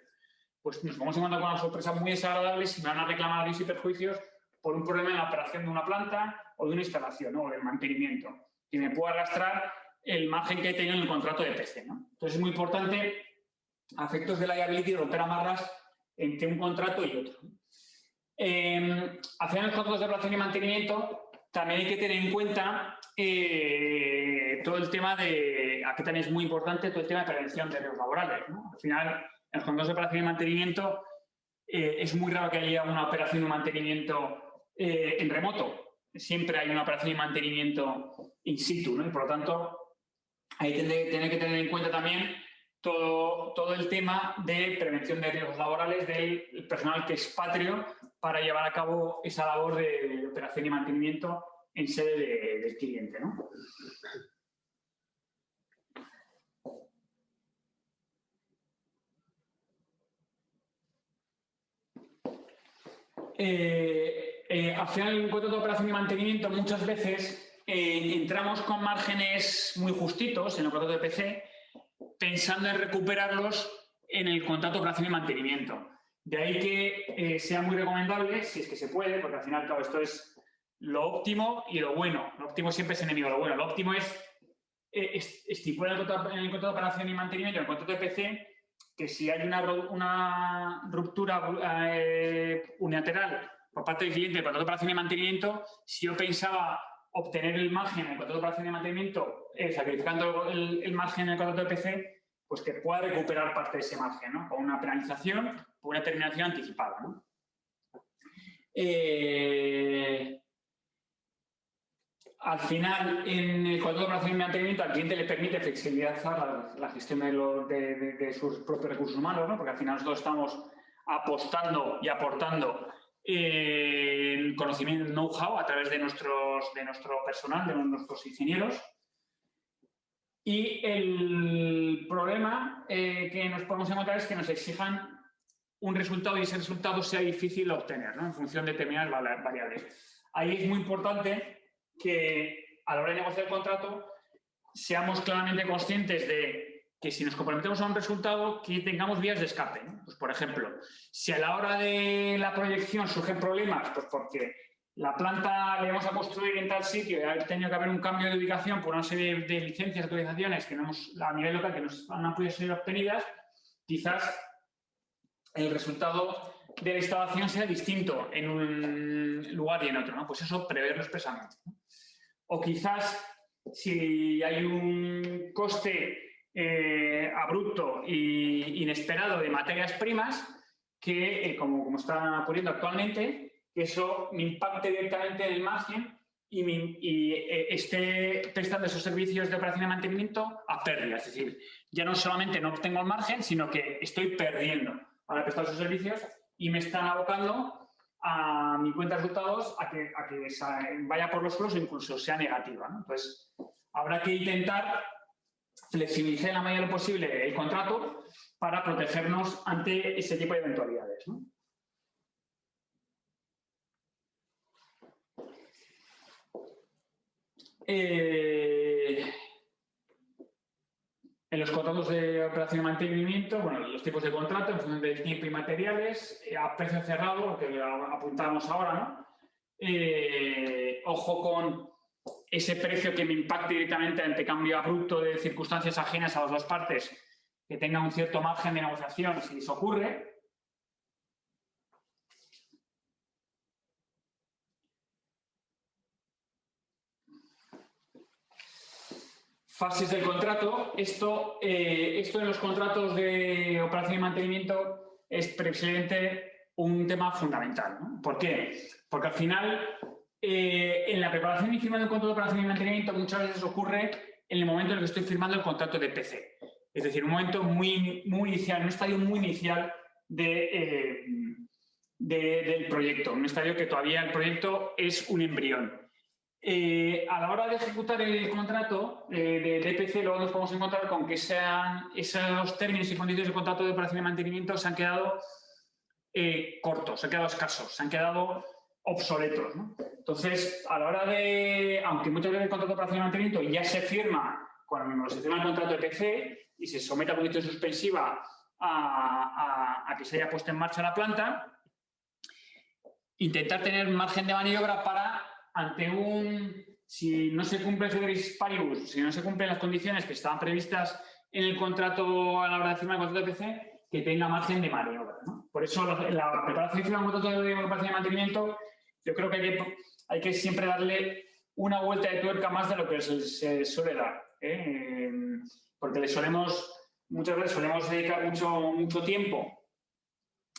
pues nos vamos a encontrar con unas sorpresas muy desagradables y me van a reclamar daños y perjuicios por un problema en la operación de una planta o de una instalación, ¿no? O del mantenimiento. Y me puedo arrastrar el margen que he tenido en el contrato de PC, ¿no? Entonces es muy importante, a efectos de liability, romper amarras entre un contrato y otro. Hacia los contratos de operación y mantenimiento también hay que tener en cuenta todo el tema de, aquí también es muy importante, todo el tema de prevención de riesgos laborales, ¿no? Al final, en los contratos de operación y mantenimiento es muy raro que haya una operación de mantenimiento en remoto. Siempre hay una operación de mantenimiento in situ, ¿no? Y por lo tanto, hay que tener en cuenta también todo el tema de prevención de riesgos laborales del personal que es patrio para llevar a cabo esa labor de operación y mantenimiento en sede del cliente, ¿no? Al final, en el contrato de operación y mantenimiento, muchas veces entramos con márgenes muy justitos en el contrato de PC, pensando en recuperarlos en el contrato de operación y mantenimiento. De ahí que sea muy recomendable, si es que se puede, porque al final, claro, esto es lo óptimo y lo bueno. Lo óptimo siempre es enemigo de lo bueno. Lo óptimo es estipular en el contrato de operación y mantenimiento, en el contrato de PC, que si hay una ruptura unilateral por parte del cliente del contrato de operación y mantenimiento, si yo pensaba obtener el margen en el contrato de operación y mantenimiento, sacrificando el margen en el contrato de PC, pues que pueda recuperar parte de ese margen, ¿no? Con una penalización, por una terminación anticipada, ¿no? Al final, en el contrato de operación y mantenimiento, al cliente le permite flexibilizar la gestión de sus propios recursos humanos, ¿no? Porque al final nosotros estamos apostando y aportando el conocimiento, el know-how a través de nuestro personal, de nuestros ingenieros. Y el problema que nos podemos encontrar es que nos exijan un resultado y ese resultado sea difícil de obtener, ¿no? En función de determinadas variables. Ahí es muy importante que a la hora de negociar el contrato seamos claramente conscientes de que si nos comprometemos a un resultado, que tengamos vías de escape, ¿no? Pues, por ejemplo, si a la hora de la proyección surgen problemas, pues porque la planta la vamos a construir en tal sitio y ha tenido que haber un cambio de ubicación por una serie de licencias, autorizaciones que no hemos, a nivel local que no han podido ser obtenidas, quizás el resultado de la instalación sea distinto en un lugar y en otro, ¿no? Pues eso, preverlo expresamente, ¿no? O quizás, si hay un coste abrupto e inesperado de materias primas, que, como está ocurriendo actualmente, que eso me impacte directamente en el margen y esté prestando esos servicios de operación y mantenimiento a pérdida. Es decir, ya no solamente no obtengo el margen, sino que estoy perdiendo para prestar esos servicios y me están abocando a mi cuenta de resultados a que vaya por los suelos o incluso sea negativa, ¿no? Entonces, habrá que intentar flexibilizar en la medida de lo posible el contrato para protegernos ante ese tipo de eventualidades, ¿no? En los contratos de operación y mantenimiento, bueno, los tipos de contrato en función del tiempo y materiales, a precio cerrado, lo que apuntábamos ahora, ¿no? Ojo con ese precio que me impacte directamente ante cambio abrupto de circunstancias ajenas a las dos partes, que tenga un cierto margen de negociación si eso ocurre. Fases del contrato. Esto en los contratos de operación y mantenimiento es precisamente un tema fundamental, ¿no? ¿Por qué? Porque al final, en la preparación y firma de un contrato de operación y mantenimiento muchas veces ocurre en el momento en el que estoy firmando el contrato de PC. Es decir, un momento muy inicial, un estadio muy inicial del proyecto, un estadio que todavía el proyecto es un embrión. A la hora de ejecutar el contrato de EPC, luego nos podemos encontrar con que esos términos y condiciones del contrato de operación y mantenimiento se han quedado cortos, se han quedado escasos, se han quedado obsoletos, ¿no? Entonces, a la hora de, aunque muchas veces el contrato de operación y mantenimiento ya se firma cuando se firma el contrato de EPC y se somete a condición suspensiva a que se haya puesto en marcha la planta, intentar tener margen de maniobra para, si no se cumple el ceteris paribus, si no se cumplen las condiciones que estaban previstas en el contrato a la hora de firmar el contrato de PC, que tenga margen de maniobra, ¿no? Por eso la preparación y firma de un contrato de operación de mantenimiento, yo creo que hay que siempre darle una vuelta de tuerca más de lo que se suele dar, ¿eh? Porque muchas veces solemos dedicar mucho tiempo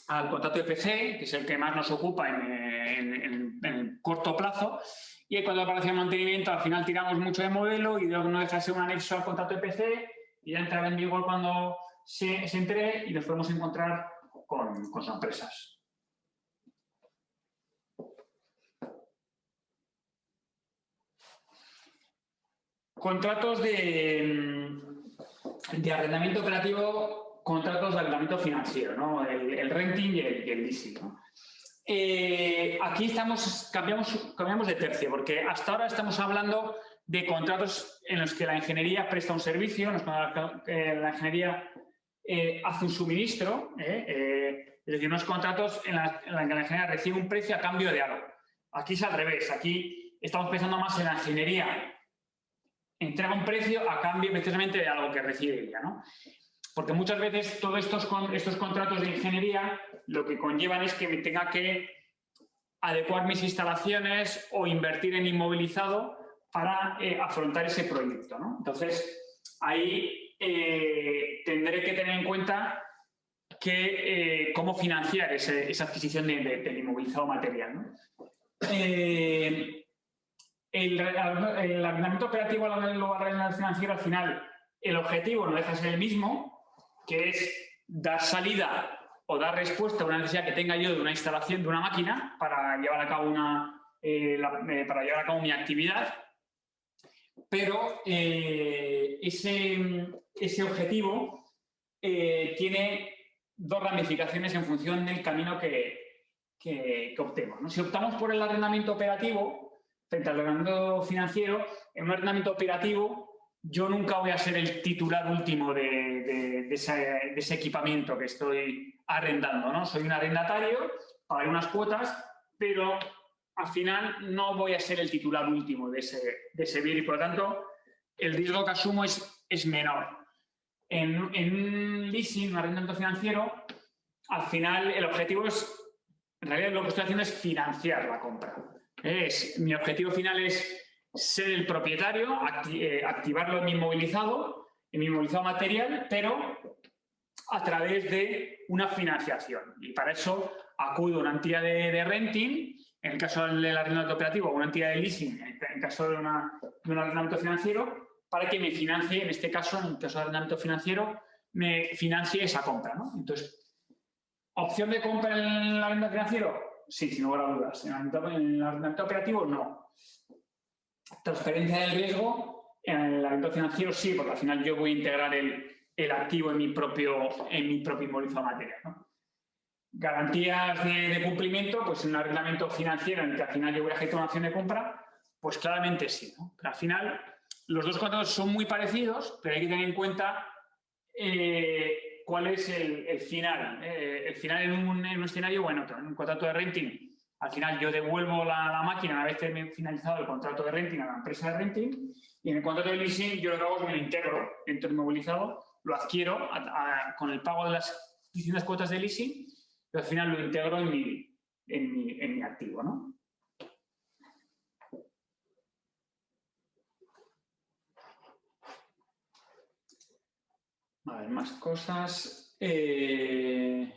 al contrato de PC, que es el que más nos ocupa en el corto plazo, y el contrato de operación y mantenimiento al final tiramos mucho de modelo y no deja de ser un anexo al contrato de PC y ya entrará en vigor cuando se entregue y nos podemos encontrar con sorpresas. Contratos de arrendamiento operativo, contratos de arrendamiento financiero, ¿no? El renting y el leasing, ¿no? Aquí cambiamos de tercio, porque hasta ahora estamos hablando de contratos en los que la ingeniería presta un servicio, en los que la ingeniería hace un suministro, es decir, unos contratos en los que la ingeniería recibe un precio a cambio de algo. Aquí es al revés, aquí estamos pensando más en la ingeniería entrega un precio a cambio precisamente de algo que recibe ella, ¿no? Porque muchas veces todos estos contratos de ingeniería lo que conllevan es que me tenga que adecuar mis instalaciones o invertir en inmovilizado para afrontar ese proyecto, ¿no? Entonces, ahí tendré que tener en cuenta cómo financiar esa adquisición del inmovilizado material, ¿no? El arrendamiento operativo a la financiera, al final, el objetivo no deja de ser el mismo, que es dar salida o dar respuesta a una necesidad que tenga yo de una instalación de una máquina para llevar a cabo mi actividad, pero ese objetivo tiene dos ramificaciones en función del camino que optemos, ¿no? Si optamos por el arrendamiento operativo frente al arrendamiento financiero, en un arrendamiento operativo yo nunca voy a ser el titular último de ese equipamiento que estoy arrendando, ¿no? Soy un arrendatario, pagaré unas cuotas, pero al final no voy a ser el titular último de ese bien y, por lo tanto, el riesgo que asumo es menor. En un leasing, un arrendamiento financiero, al final el objetivo en realidad lo que estoy haciendo es financiar la compra. Mi objetivo final es ser el propietario, activarlo en mi inmovilizado material, pero a través de una financiación. Y para eso acudo a una entidad de renting, en el caso del arrendamiento operativo, o una entidad de leasing, en el caso de un arrendamiento financiero, para que me financie, en este caso, en el caso del arrendamiento financiero, me financie esa compra, ¿no? Entonces, ¿opción de compra en el arrendamiento financiero? Sí, sin lugar a dudas. En el arrendamiento operativo, no. Transferencia del riesgo en el arrendamiento financiero, sí, porque al final yo voy a integrar el activo en mi propio inmovilizado material, ¿no? Garantías de cumplimiento, pues en un arrendamiento financiero en el que al final yo voy a ejecutar una acción de compra, pues claramente sí, ¿no? Pero al final los dos contratos son muy parecidos, pero hay que tener en cuenta cuál es el final. El final en un escenario, bueno, en un contrato de renting, al final yo devuelvo la máquina una vez que me he finalizado el contrato de renting a la empresa de renting, y en el contrato de leasing yo lo que hago es me lo integro dentro del inmovilizado, lo adquiero con el pago de las distintas cuotas de leasing, pero al final lo integro en mi activo, ¿no? A ver, más cosas. El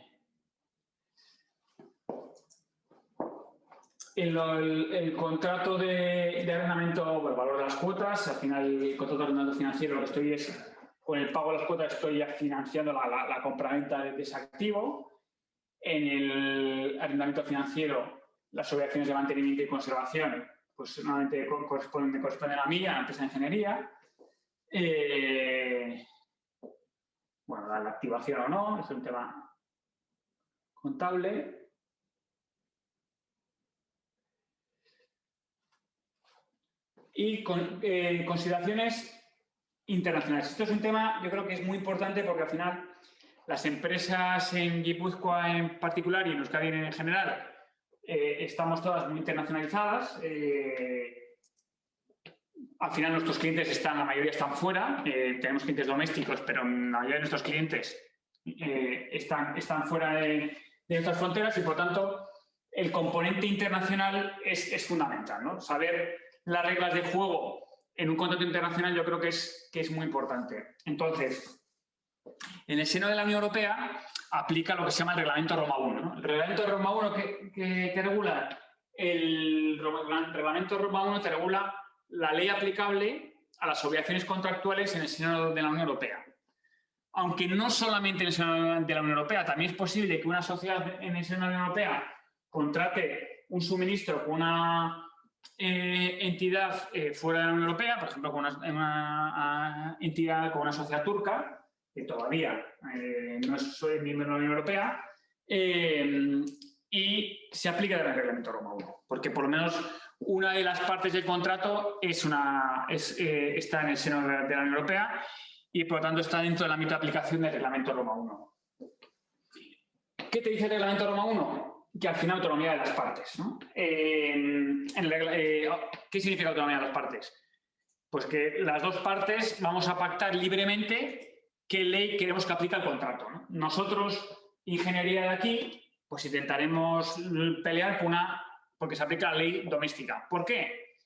contrato de arrendamiento, el valor de las cuotas, al final el contrato de arrendamiento financiero lo que estoy es, con el pago de las cuotas estoy ya financiando la compraventa de ese activo. En el arrendamiento financiero, las obligaciones de mantenimiento y conservación, pues normalmente me corresponden a mí, a la empresa de ingeniería. Bueno, la activación o no, es un tema contable. Y consideraciones internacionales. Esto es un tema, yo creo que es muy importante porque al final las empresas en Guipúzcoa en particular y en Euskadi en general estamos todas muy internacionalizadas. Al final nuestros clientes la mayoría están fuera. Tenemos clientes domésticos, pero la mayoría de nuestros clientes están fuera de nuestras fronteras y, por tanto, el componente internacional es fundamental, ¿no? Saber las reglas de juego en un contrato internacional yo creo que es muy importante. Entonces, en el seno de la Unión Europea aplica lo que se llama el Reglamento Roma 1, ¿no? El Reglamento Roma 1 que te regula, el Reglamento Roma 1 te regula la ley aplicable a las obligaciones contractuales en el seno de la Unión Europea. Aunque no solamente en el seno de la Unión Europea, también es posible que una sociedad en el seno de la Unión Europea contrate un suministro con una entidad fuera de la Unión Europea, por ejemplo, con una entidad, con una sociedad turca, que todavía no soy miembro de la Unión Europea, y se aplica el Reglamento Roma 1, porque por lo menos una de las partes del contrato está en el seno de la Unión Europea y, por lo tanto, está dentro del ámbito de aplicación del Reglamento Roma 1. ¿Qué te dice el Reglamento Roma 1? Que al final autonomía de las partes, ¿no? ¿Qué significa autonomía de las partes? Pues que las dos partes vamos a pactar libremente qué ley queremos que aplique al contrato, ¿no? Nosotros, ingeniería de aquí, pues intentaremos pelear porque se aplica la ley doméstica. ¿Por qué?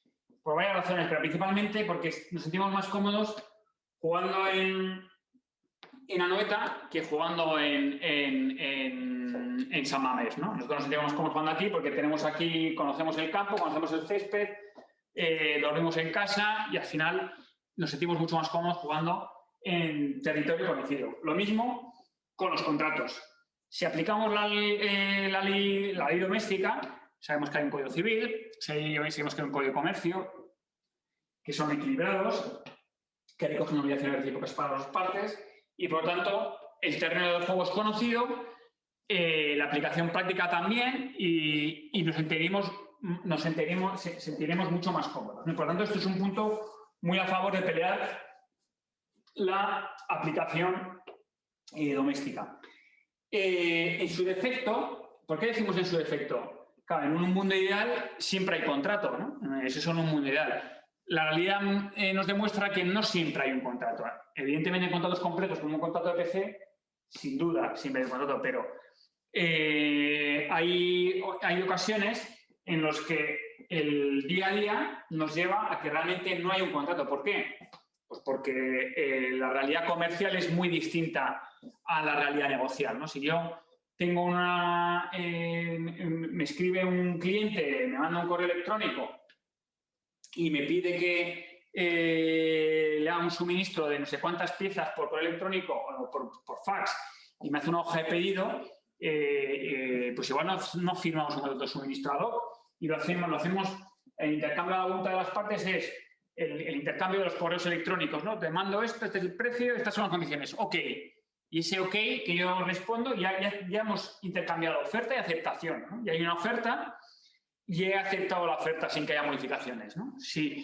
Por varias razones, pero principalmente porque nos sentimos más cómodos jugando en Anoeta que jugando en San Mamés, ¿no? Nosotros nos sentimos cómodos jugando aquí porque conocemos el campo, conocemos el césped, dormimos en casa y al final nos sentimos mucho más cómodos jugando en territorio conocido. Lo mismo con los contratos. Si aplicamos la ley doméstica, sabemos que hay un Código Civil, sabemos que hay un Código de Comercio, que son equilibrados, que recogen obligaciones recíprocas para las dos partes y, por lo tanto, el terreno del juego es conocido, la aplicación práctica también y nos sentiremos mucho más cómodos. Por lo tanto, esto es un punto muy a favor de pelear la aplicación doméstica. En su defecto, ¿por qué decimos en su defecto? Claro, en un mundo ideal siempre hay contrato, ¿no? Eso es un mundo ideal. La realidad nos demuestra que no siempre hay un contrato. Evidentemente, en contratos completos, como un contrato de PC, sin duda, siempre hay un contrato, pero hay ocasiones en las que el día a día nos lleva a que realmente no hay un contrato. ¿Por qué? Pues porque la realidad comercial es muy distinta a la realidad negocial, ¿no? Si yo tengo me escribe un cliente, me manda un correo electrónico y me pide que le haga un suministro de no sé cuántas piezas por correo electrónico o por fax y me hace una hoja de pedido, pues igual no firmamos un contrato de suministro ad hoc y lo hacemos el intercambio de la voluntad de las partes es el intercambio de los correos electrónicos, ¿no? Te mando esto, este es el precio, estas son las condiciones. OK. Y ese OK que yo respondo, ya hemos intercambiado oferta y aceptación, ¿no? Y hay una oferta y he aceptado la oferta sin que haya modificaciones, ¿no? Si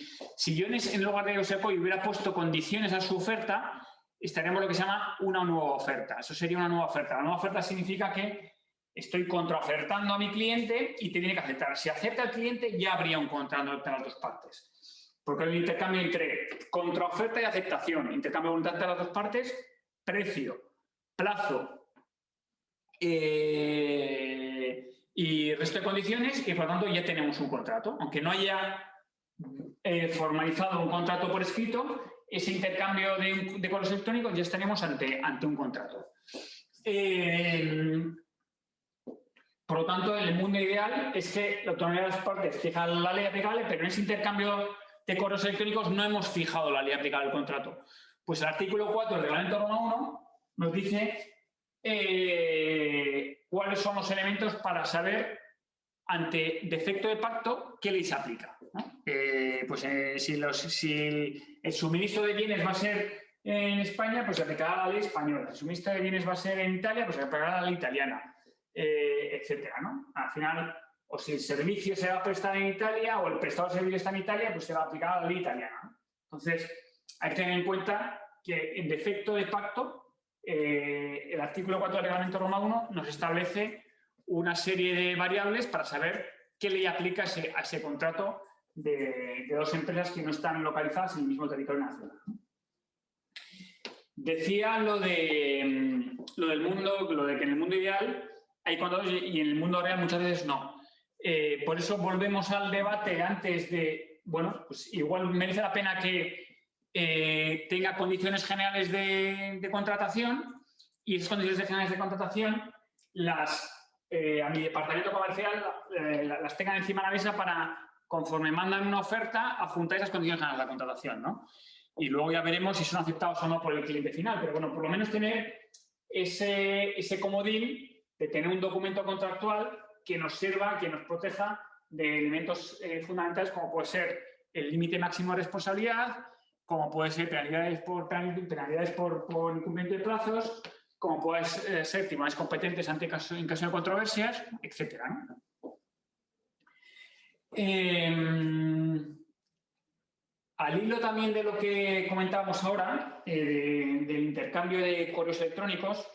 yo en lugar de ese apoyo hubiera puesto condiciones a su oferta, estaríamos lo que se llama una nueva oferta. Eso sería una nueva oferta. La nueva oferta significa que estoy contraofertando a mi cliente y te tiene que aceptar. Si acepta el cliente, ya habría un contrato entre las dos partes. Porque hay un intercambio entre contraoferta y aceptación. Intercambio de voluntad entre las dos partes, precio, plazo y resto de condiciones y, por lo tanto, ya tenemos un contrato. Aunque no haya formalizado un contrato por escrito, ese intercambio de correos electrónicos ya estaremos ante un contrato. Por lo tanto, el mundo ideal es que la autonomía de las partes fija la ley aplicable, pero en ese intercambio de correos electrónicos no hemos fijado la ley aplicable al contrato. Pues el artículo 4 del Reglamento Roma 1 nos dice cuáles son los elementos para saber, ante defecto de pacto, qué ley se aplica, ¿no? Si el suministro de bienes va a ser en España, pues se aplicará la ley española. Si el suministro de bienes va a ser en Italia, pues se aplicará la ley italiana, etcétera, ¿no? Al final, o si el servicio se va a prestar en Italia o el prestador de servicio está en Italia, pues se va a aplicar la ley italiana, ¿no? Entonces, hay que tener en cuenta que en defecto de pacto, el artículo 4 del Reglamento Roma 1 nos establece una serie de variables para saber qué ley aplica a ese contrato de dos empresas que no están localizadas en el mismo territorio nacional. Decía lo de que en el mundo ideal hay contratos y en el mundo real muchas veces no. Por eso volvemos al debate antes de, bueno, pues igual merece la pena que tenga condiciones generales de contratación y esas condiciones generales de contratación a mi departamento comercial las tengan encima de la mesa para, conforme mandan una oferta, adjuntar esas condiciones generales de contratación, ¿no? Y luego ya veremos si son aceptados o no por el cliente final, pero bueno, por lo menos tener ese comodín de tener un documento contractual que nos sirva, que nos proteja de elementos fundamentales como puede ser el límite máximo de responsabilidad, como puede ser penalidades por incumplimiento de plazos, como pueden ser tribunales competentes en caso de controversias, etcétera, ¿no? Al hilo también de lo que comentábamos ahora, del intercambio de correos electrónicos,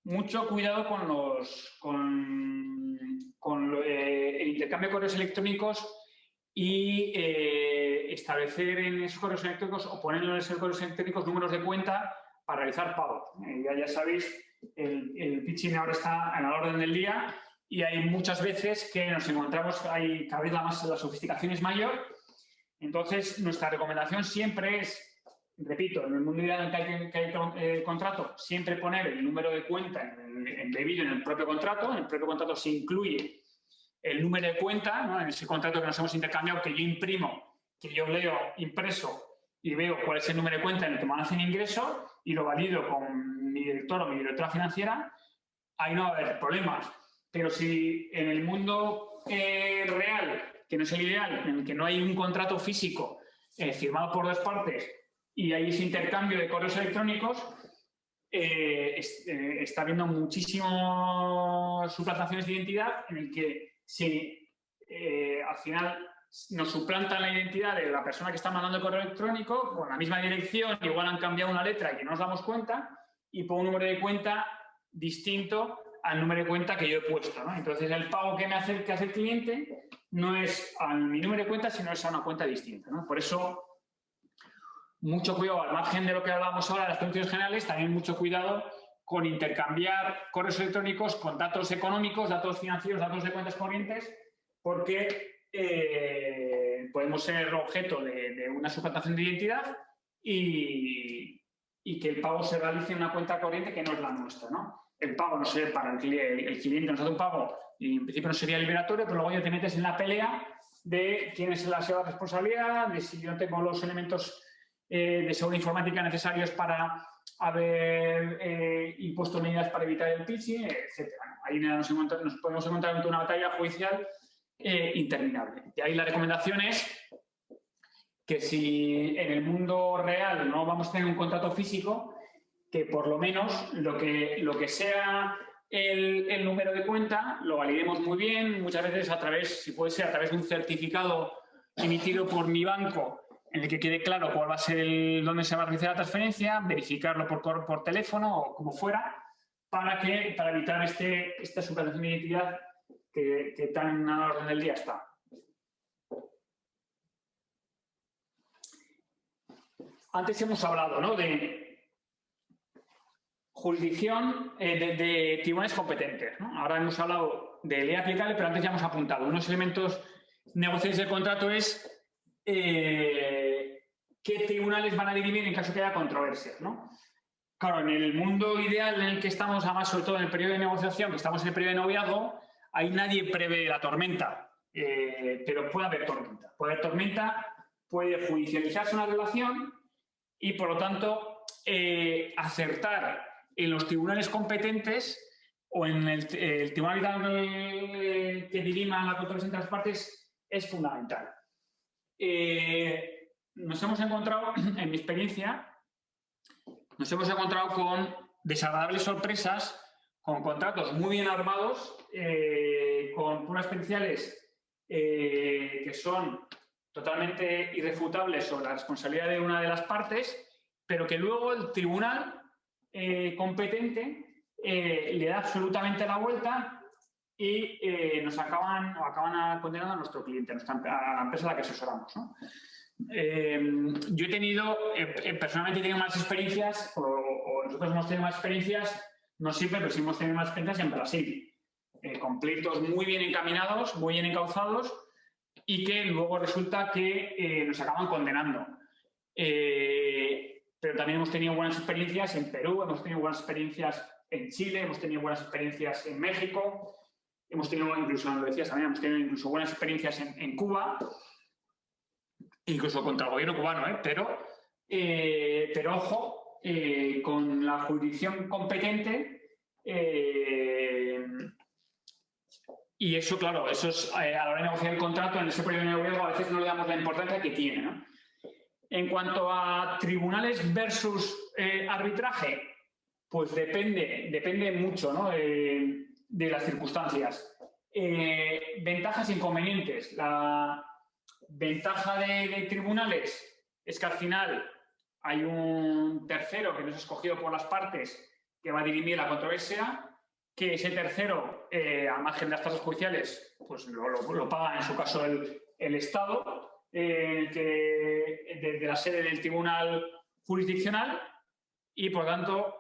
mucho cuidado con el intercambio de correos electrónicos y establecer en esos correos electrónicos o poner en esos correos electrónicos números de cuenta para realizar pagos. Ya sabéis, el phishing ahora está en la orden del día y hay muchas veces que nos encontramos, cada vez la sofisticación es mayor. Entonces, nuestra recomendación siempre es, repito, en el mundo ideal en que hay contrato, siempre poner el número de cuenta embebido en el propio contrato. En el propio contrato se incluye el número de cuenta, ¿no? En ese contrato que nos hemos intercambiado, que yo imprimo, que yo leo impreso y veo cuál es el número de cuenta en el que me hacen ingreso y lo valido con mi director o mi directora financiera, ahí no va a haber problemas. Pero si en el mundo real, que no es el ideal, en el que no hay un contrato físico firmado por dos partes y hay ese intercambio de correos electrónicos, está habiendo muchísimas suplantaciones de identidad en el que si al final nos suplantan la identidad de la persona que está mandando el correo electrónico con la misma dirección, igual han cambiado una letra y que no nos damos cuenta, y por un número de cuenta distinto al número de cuenta que yo he puesto, ¿no? Entonces, el pago que hace el cliente no es a mi número de cuenta, sino es a una cuenta distinta, ¿no? Por eso, mucho cuidado, al margen de lo que hablábamos ahora de las condiciones generales, también mucho cuidado con intercambiar correos electrónicos con datos económicos, datos financieros, datos de cuentas corrientes, porque podemos ser objeto de una suplantación de identidad y que el pago se realice en una cuenta corriente que no es la nuestra, ¿no? El pago, no sé, para el cliente nos hace un pago y en principio no sería liberatorio, pero luego ya te metes en la pelea de quién es la responsabilidad, de si yo tengo los elementos de seguridad informática necesarios para haber impuesto medidas para evitar el phishing, etc. Ahí nos podemos encontrar ante una batalla judicial interminable. Y ahí la recomendación es que si en el mundo real no vamos a tener un contrato físico, que por lo menos lo que sea el número de cuenta lo validemos muy bien, muchas veces a través, si puede ser, a través de un certificado emitido por mi banco en el que quede claro cuál va a ser dónde se va a realizar la transferencia, verificarlo por teléfono o como fuera, para evitar esta suplantación de identidad que tan a la orden del día está. Antes hemos hablado, ¿no?, de jurisdicción de tribunales competentes, ¿no? Ahora hemos hablado de ley aplicable, pero antes ya hemos apuntado. Unos elementos negociables del contrato es qué tribunales van a dirimir en caso que haya controversias, ¿no? Claro, en el mundo ideal en el que estamos, además, sobre todo en el periodo de negociación, que estamos en el periodo de noviazgo, ahí nadie prevé la tormenta, pero puede haber tormenta. Puede haber tormenta, puede judicializarse una relación y, por lo tanto, acertar en los tribunales competentes o en el tribunal que dirima la controversia entre las partes es fundamental. Nos hemos encontrado, en mi experiencia, con desagradables sorpresas, con contratos muy bien armados, con pruebas periciales que son totalmente irrefutables sobre la responsabilidad de una de las partes, pero que luego el tribunal competente le da absolutamente la vuelta y nos acaban condenando a nuestro cliente, a la empresa a la que asesoramos, ¿no? Yo he tenido, personalmente he tenido más experiencias, o nosotros hemos tenido más experiencias, no siempre, pero sí hemos tenido más experiencias en Brasil, con pleitos muy bien encaminados, muy bien encauzados, y que luego resulta que nos acaban condenando. Pero también hemos tenido buenas experiencias en Perú, hemos tenido buenas experiencias en Chile, hemos tenido buenas experiencias en México, hemos tenido, incluso, lo decías también, hemos tenido incluso buenas experiencias en Cuba, incluso contra el gobierno cubano, pero ojo, con la jurisdicción competente, y eso, claro, eso es a la hora de negociar el contrato, en ese periodo de noviazgo a veces no le damos la importancia que tiene, ¿no? En cuanto a tribunales versus arbitraje, pues depende mucho, ¿no?, de las circunstancias. Ventajas e inconvenientes. La ventaja de tribunales es que al final hay un tercero que no es escogido por las partes que va a dirimir la controversia, que ese tercero, a margen de las tasas judiciales, pues lo paga en su caso el Estado, de la sede del tribunal jurisdiccional, y por tanto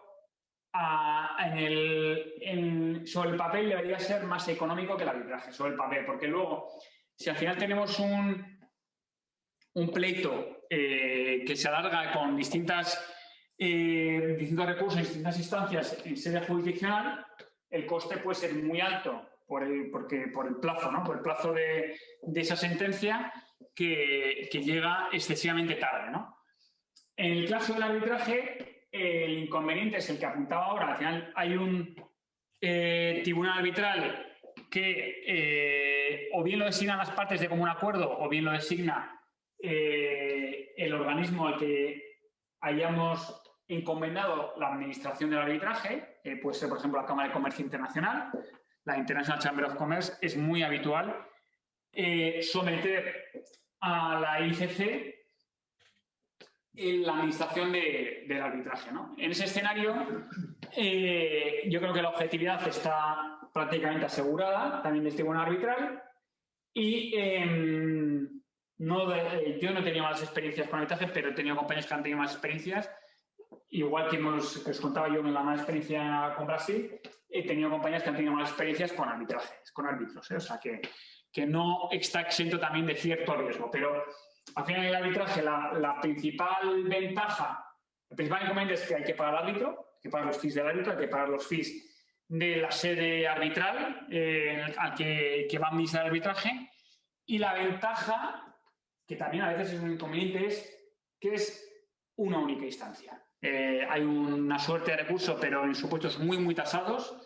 sobre el papel debería ser más económico que el arbitraje, sobre el papel, porque luego, si al final tenemos un pleito que se alarga con distintos recursos en distintas instancias en sede jurisdiccional, el coste puede ser muy alto por el plazo, ¿no?, por el plazo de esa sentencia que llega excesivamente tarde, ¿no? En el caso del arbitraje, el inconveniente es el que apuntaba ahora. Al final hay un tribunal arbitral que o bien lo designan las partes de común acuerdo o bien lo designa el organismo al que hayamos encomendado la administración del arbitraje, puede ser, por ejemplo, la Cámara de Comercio Internacional, la International Chamber of Commerce. Es muy habitual someter a la ICC en la administración del arbitraje, ¿no? En ese escenario, yo creo que la objetividad está prácticamente asegurada, también del tribunal arbitral, y yo no he tenido malas experiencias con arbitraje, pero he tenido compañeros que han tenido malas experiencias. Igual que os contaba yo en la mala experiencia con Brasil, he tenido compañeros que han tenido malas experiencias con arbitrajes, con árbitros, ¿eh? O sea, que no está exento también de cierto riesgo, pero al final el arbitraje, la principal ventaja, el principal inconveniente es que hay que pagar al árbitro, hay que pagar los fees del árbitro, hay que pagar los fees de la sede arbitral al que va a administrar el arbitraje, y la ventaja, que también a veces es un inconveniente, es que es una única instancia. Hay una suerte de recurso, pero en supuestos muy, muy tasados,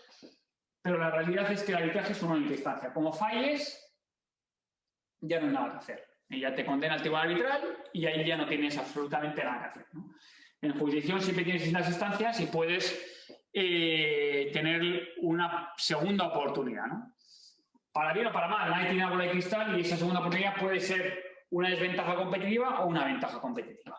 pero la realidad es que el arbitraje es una única instancia. Como falles, ya no hay nada que hacer. Ya te condena el tribunal arbitral y ahí ya no tienes absolutamente nada que hacer, ¿no? En jurisdicción siempre tienes distintas instancias y puedes tener una segunda oportunidad, ¿no? Para bien o para mal, nadie tiene una bola de cristal y esa segunda oportunidad puede ser una desventaja competitiva o una ventaja competitiva.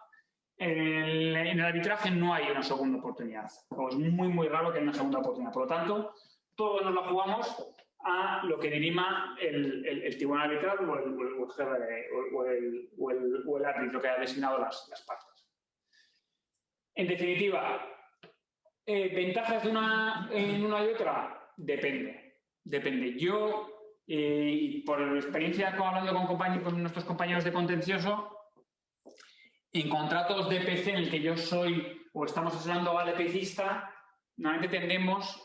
En el arbitraje no hay una segunda oportunidad, o es muy, muy raro que haya una segunda oportunidad. Por lo tanto, todos nos la jugamos a lo que dirima el tribunal arbitral o el árbitro que ha designado las partes. En definitiva, ¿ventajas de en una y otra? Depende. Yo, por experiencia hablando con nuestros compañeros de contencioso, en contratos de PC en el que yo soy o estamos asesorando al EPCista, normalmente tendemos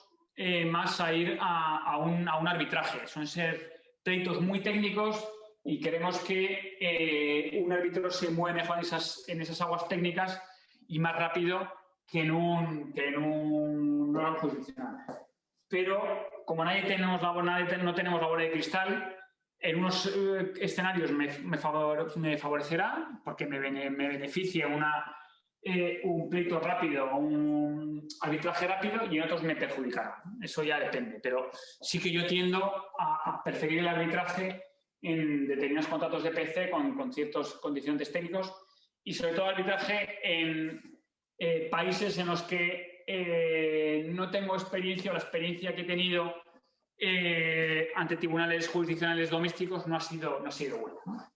más a ir a un arbitraje. Suelen ser pleitos muy técnicos y queremos que un árbitro se mueva mejor en esas aguas técnicas y más rápido que en un órgano jurisdiccional. Pero como no tenemos la bola de cristal, en unos escenarios me favorecerá porque me beneficia un pleito rápido, un arbitraje rápido, y en otros me perjudicará. Eso ya depende, pero sí que yo tiendo a preferir el arbitraje en determinados contratos de PC con ciertos condicionantes técnicos, y sobre todo arbitraje en países en los que no tengo experiencia, o la experiencia que he tenido ante tribunales jurisdiccionales domésticos no ha sido buena, ¿no?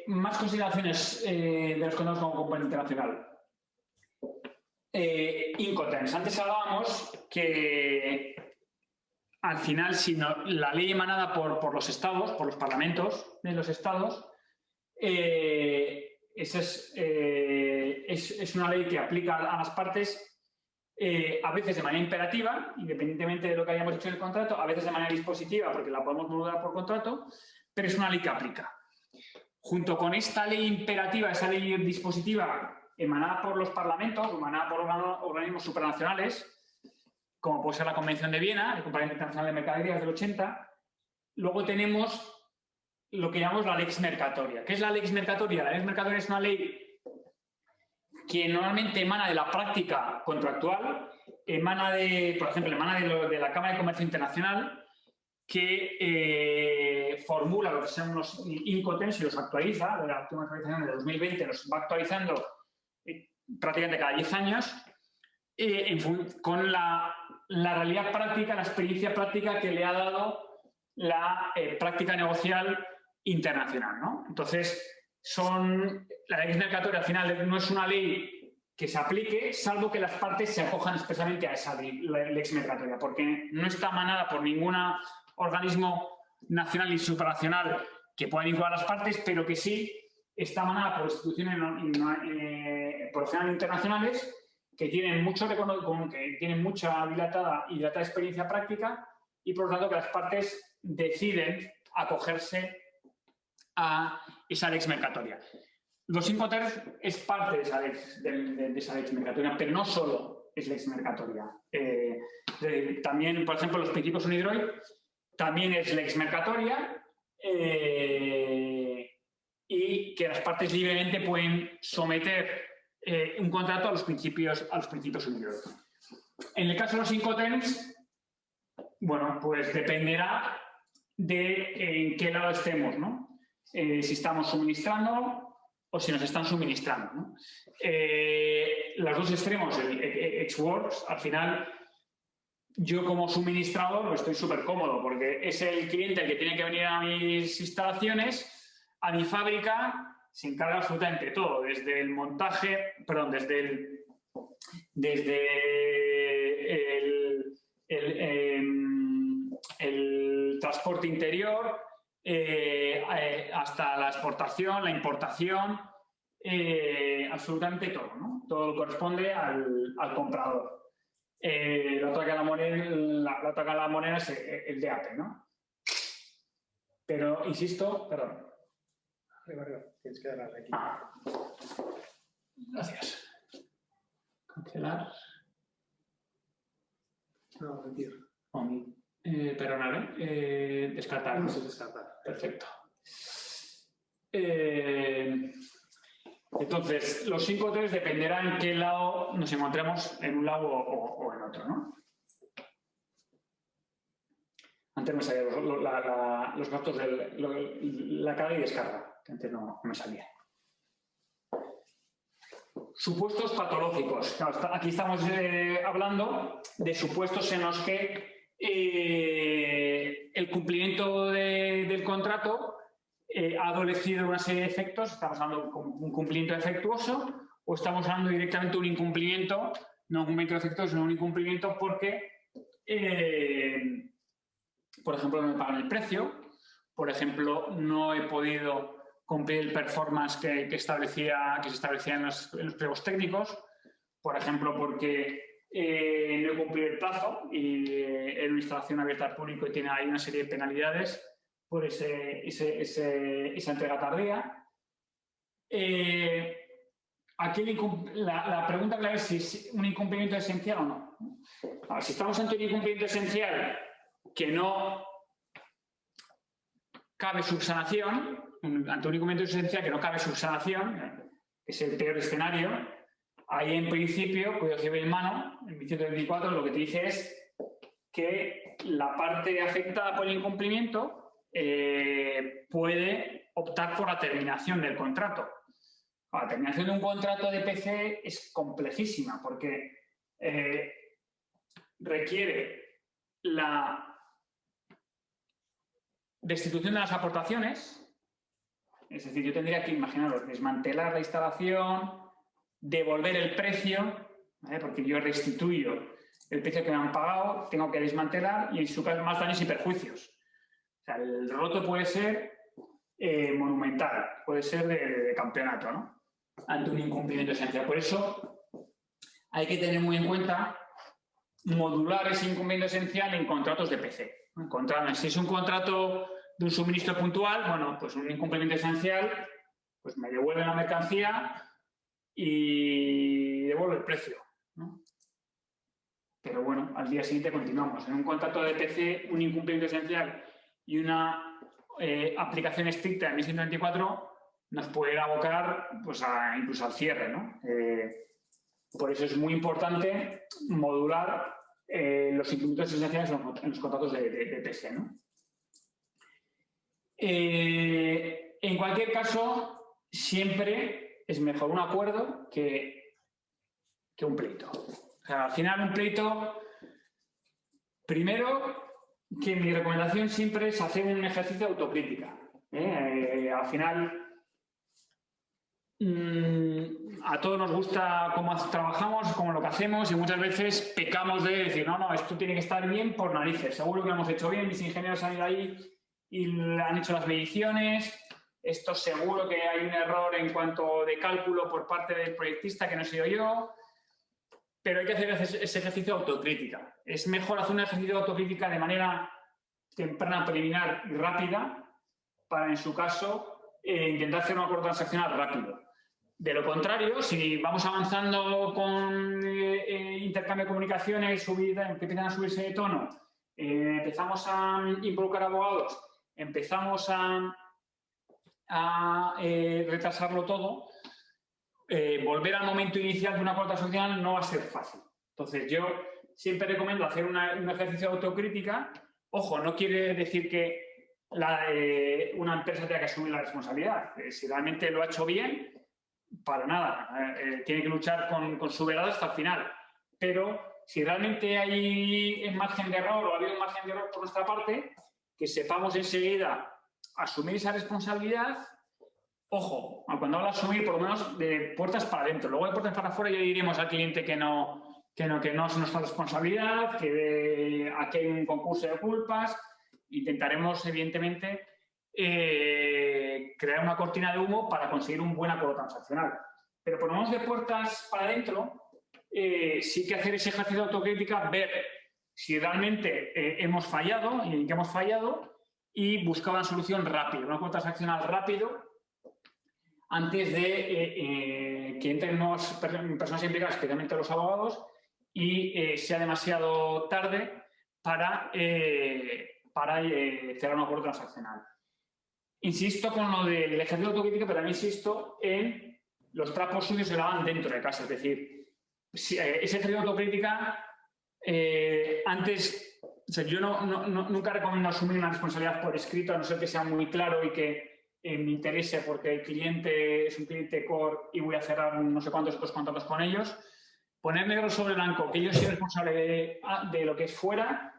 Más consideraciones de los contratos como compañía internacional. Incoterms. Antes hablábamos que al final, si no, la ley emanada por los estados, por los parlamentos de los estados, esa es una ley que aplica a las partes, a veces de manera imperativa, independientemente de lo que hayamos hecho en el contrato, a veces de manera dispositiva, porque la podemos modular por contrato, pero es una ley que aplica. Junto con esta ley imperativa, esa ley dispositiva emanada por los parlamentos, emanada por organismos supranacionales, como puede ser la Convención de Viena, el Comparendo Internacional de Mercaderías del 80, luego tenemos lo que llamamos la lex mercatoria. ¿Qué es la lex mercatoria? La lex mercatoria es una ley que normalmente emana de la práctica contractual, por ejemplo, emana de la Cámara de Comercio Internacional, que formula lo que son los Incoterms y los actualiza. De la última actualización de 2020 los va actualizando prácticamente cada 10 años, con la realidad práctica, la experiencia práctica que le ha dado la práctica negocial internacional, ¿no? Entonces, la lex mercatoria al final no es una ley que se aplique, salvo que las partes se acojan expresamente a esa lex mercatoria, porque no está emanada por ningún organismo nacional y supranacional que pueda vincular a las partes, pero que sí está emanada por instituciones profesionales internacionales que tienen mucha dilatada experiencia práctica, y por lo tanto que las partes deciden acogerse a esa lex mercatoria. Los Incoterms es parte de esa lex mercatoria, pero no solo es lex mercatoria. También, por ejemplo, los principios UNIDROIT también es lex mercatoria, y que las partes libremente pueden someter un contrato a los principios unidos. En el caso de los Incoterms, bueno, pues dependerá de en qué lado estemos, ¿no? Si estamos suministrando o si nos están suministrando, ¿no? Los dos extremos, el ex-works, al final, yo como suministrador estoy súper cómodo porque es el cliente el que tiene que venir a mis instalaciones, a mi fábrica, se encarga absolutamente todo, desde el montaje, perdón, desde el transporte interior hasta la exportación, la importación, absolutamente todo, ¿no? Todo corresponde al comprador. La otra cara de la moneda es el DAP, ¿no? Pero, insisto, perdón. Arriba, tienes que darle aquí. Gracias. Cancelar. No, mentir. Perdonad, descartar. No se descartar. Perfecto. Entonces, los 5 3 dependerá en qué lado nos encontremos, en un lado o en otro, ¿no? Antes me salían los gastos de la carga y descarga, que antes no me salía. Supuestos patológicos. Claro, aquí estamos hablando de supuestos en los que el cumplimiento del contrato ha adolecido de una serie de efectos. Estamos hablando de un cumplimiento defectuoso o estamos hablando directamente de un incumplimiento, no un cumplimiento defectuoso, sino un incumplimiento porque, por ejemplo, no me pagan el precio, por ejemplo, no he podido cumplir el performance que se establecía en los pliegos técnicos, por ejemplo, porque no he cumplido el plazo y en una instalación abierta al público y tiene ahí una serie de penalidades por esa entrega tardía. Aquí la pregunta clave es si es un incumplimiento esencial o no. Ahora, si estamos ante un incumplimiento esencial que no cabe subsanación, ante un incumplimiento esencial que no cabe subsanación, que es el peor escenario, ahí en principio, Código Civil Mano, en 1124, lo que te dice es que la parte afectada por el incumplimiento puede optar por la terminación del contrato. La terminación de un contrato de PC es complejísima porque requiere la destitución de las aportaciones, es decir, yo tendría que, imaginaros, desmantelar la instalación, devolver el precio, ¿vale? Porque yo restituyo el precio que me han pagado, tengo que desmantelar y en su caso más daños y perjuicios. O sea, el roto puede ser monumental, puede ser de campeonato, ¿no? Ante un incumplimiento esencial. Por eso hay que tener muy en cuenta modular ese incumplimiento esencial en contratos de PC. Si es un contrato de un suministro puntual, bueno, pues un incumplimiento esencial, pues me devuelven la mercancía y devuelvo el precio, ¿no? Pero bueno, al día siguiente continuamos. En un contrato de PC, un incumplimiento esencial y una aplicación estricta de 1124 nos puede abocar pues, incluso al cierre, ¿no? Por eso es muy importante modular los incumplimientos esenciales en los contratos de PC, ¿no? En cualquier caso, siempre es mejor un acuerdo que un pleito. O sea, al final un pleito, primero, que mi recomendación siempre es hacer un ejercicio de autocrítica. Al final, a todos nos gusta cómo trabajamos, cómo lo que hacemos y muchas veces pecamos de decir, no, esto tiene que estar bien por narices. Seguro que lo hemos hecho bien, mis ingenieros han ido ahí y han hecho las mediciones. Esto seguro que hay un error en cuanto de cálculo por parte del proyectista que no he sido yo. Pero hay que hacer ese ejercicio de autocrítica. Es mejor hacer un ejercicio de autocrítica de manera temprana, preliminar y rápida para, en su caso, intentar hacer un acuerdo transaccional rápido. De lo contrario, si vamos avanzando con intercambio de comunicaciones, que empiezan a subirse de tono, empezamos a involucrar abogados, empezamos a retrasarlo todo, volver al momento inicial de una cuota social no va a ser fácil. Entonces, yo siempre recomiendo hacer un ejercicio de autocrítica. Ojo, no quiere decir que una empresa tenga que asumir la responsabilidad. Si realmente lo ha hecho bien, para nada. Tiene que luchar con su verdad hasta el final. Pero si realmente hay un margen de error o ha habido un margen de error por nuestra parte, que sepamos enseguida asumir esa responsabilidad. Ojo, cuando hablo de asumir, por lo menos de puertas para adentro. Luego de puertas para afuera ya diremos al cliente que no es nuestra responsabilidad, que aquí hay un concurso de culpas. Intentaremos, evidentemente, crear una cortina de humo para conseguir un buen acuerdo transaccional. Pero por lo menos de puertas para adentro, sí que hacer ese ejercicio de autocrítica, ver si realmente hemos fallado y en qué hemos fallado y buscar una solución rápida, un acuerdo transaccional rápido antes de que entren nuevas personas implicadas, especialmente los abogados, y sea demasiado tarde para cerrar un acuerdo transaccional. Insisto con lo del ejercicio de autocrítica, pero también insisto en los trapos sucios que lavan dentro de casa. Es decir, ese ejercicio de autocrítica, antes, o sea, yo nunca recomiendo asumir una responsabilidad por escrito, a no ser que sea muy claro y que me interese porque el cliente es un cliente core y voy a cerrar no sé cuántos otros contratos con ellos. Poner negro sobre blanco que yo soy responsable de lo que es fuera,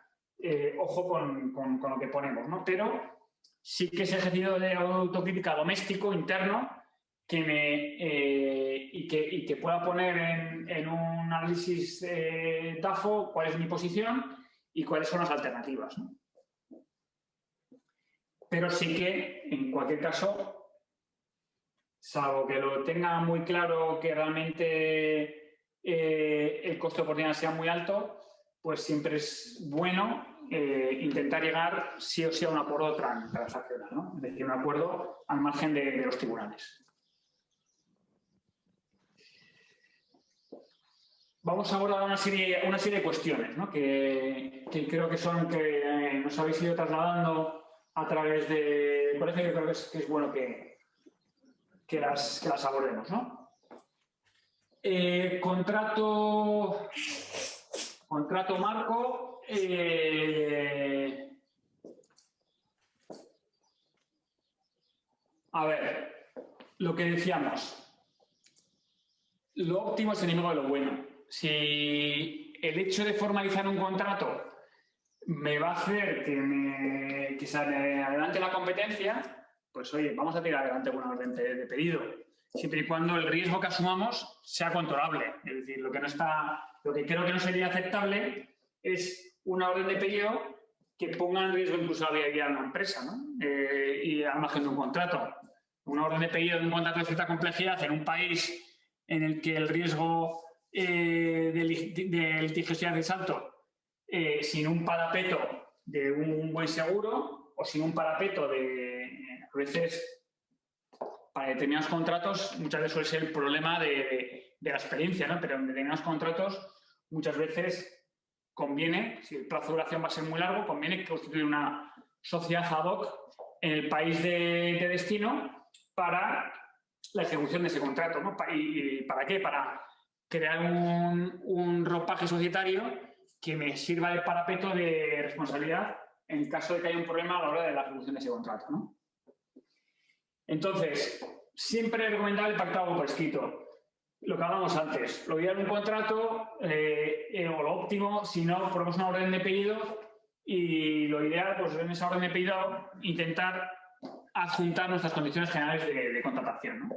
ojo con lo que ponemos, ¿no? Pero sí que ese ejercicio de autocrítica doméstico, interno, y que pueda poner en un análisis DAFO cuál es mi posición y cuáles son las alternativas, ¿no? Pero sí que, en cualquier caso, salvo que lo tenga muy claro que realmente el coste de oportunidad sea muy alto, pues siempre es bueno intentar llegar sí o sí a un acuerdo transaccional, ¿no? Es decir, un acuerdo al margen de los tribunales. Vamos ahora a una serie de cuestiones, ¿no? que creo que son que nos habéis ido trasladando a través del colegio. Yo creo que es bueno que las abordemos, ¿no? Contrato marco. A ver, lo que decíamos. Lo óptimo es enemigo de lo bueno. Si el hecho de formalizar un contrato me va a hacer que se adelante la competencia, pues oye, vamos a tirar adelante una orden de pedido, siempre y cuando el riesgo que asumamos sea controlable. Es decir, lo que creo que no sería aceptable es una orden de pedido que ponga en riesgo incluso la viabilidad de una empresa, ¿no? Y al margen de un contrato. Una orden de pedido de un contrato de cierta complejidad en un país en el que el riesgo de litigiosidad es alto, sin un parapeto de un buen seguro o sin un parapeto a veces, para determinados contratos, muchas veces suele ser el problema de la experiencia, ¿no? Pero en determinados contratos, muchas veces conviene, si el plazo de duración va a ser muy largo, conviene constituir una sociedad ad hoc en el país de destino para la ejecución de ese contrato, ¿no? ¿Y para qué? Para crear un ropaje societario que me sirva de parapeto de responsabilidad en caso de que haya un problema a la hora de la ejecución de ese contrato, ¿no? Entonces, siempre es recomendable pactado por escrito. Lo que hablamos antes, lo ideal en un contrato o lo óptimo, si no, ponemos una orden de pedido y lo ideal, pues en esa orden de pedido, intentar adjuntar nuestras condiciones generales de contratación, ¿no?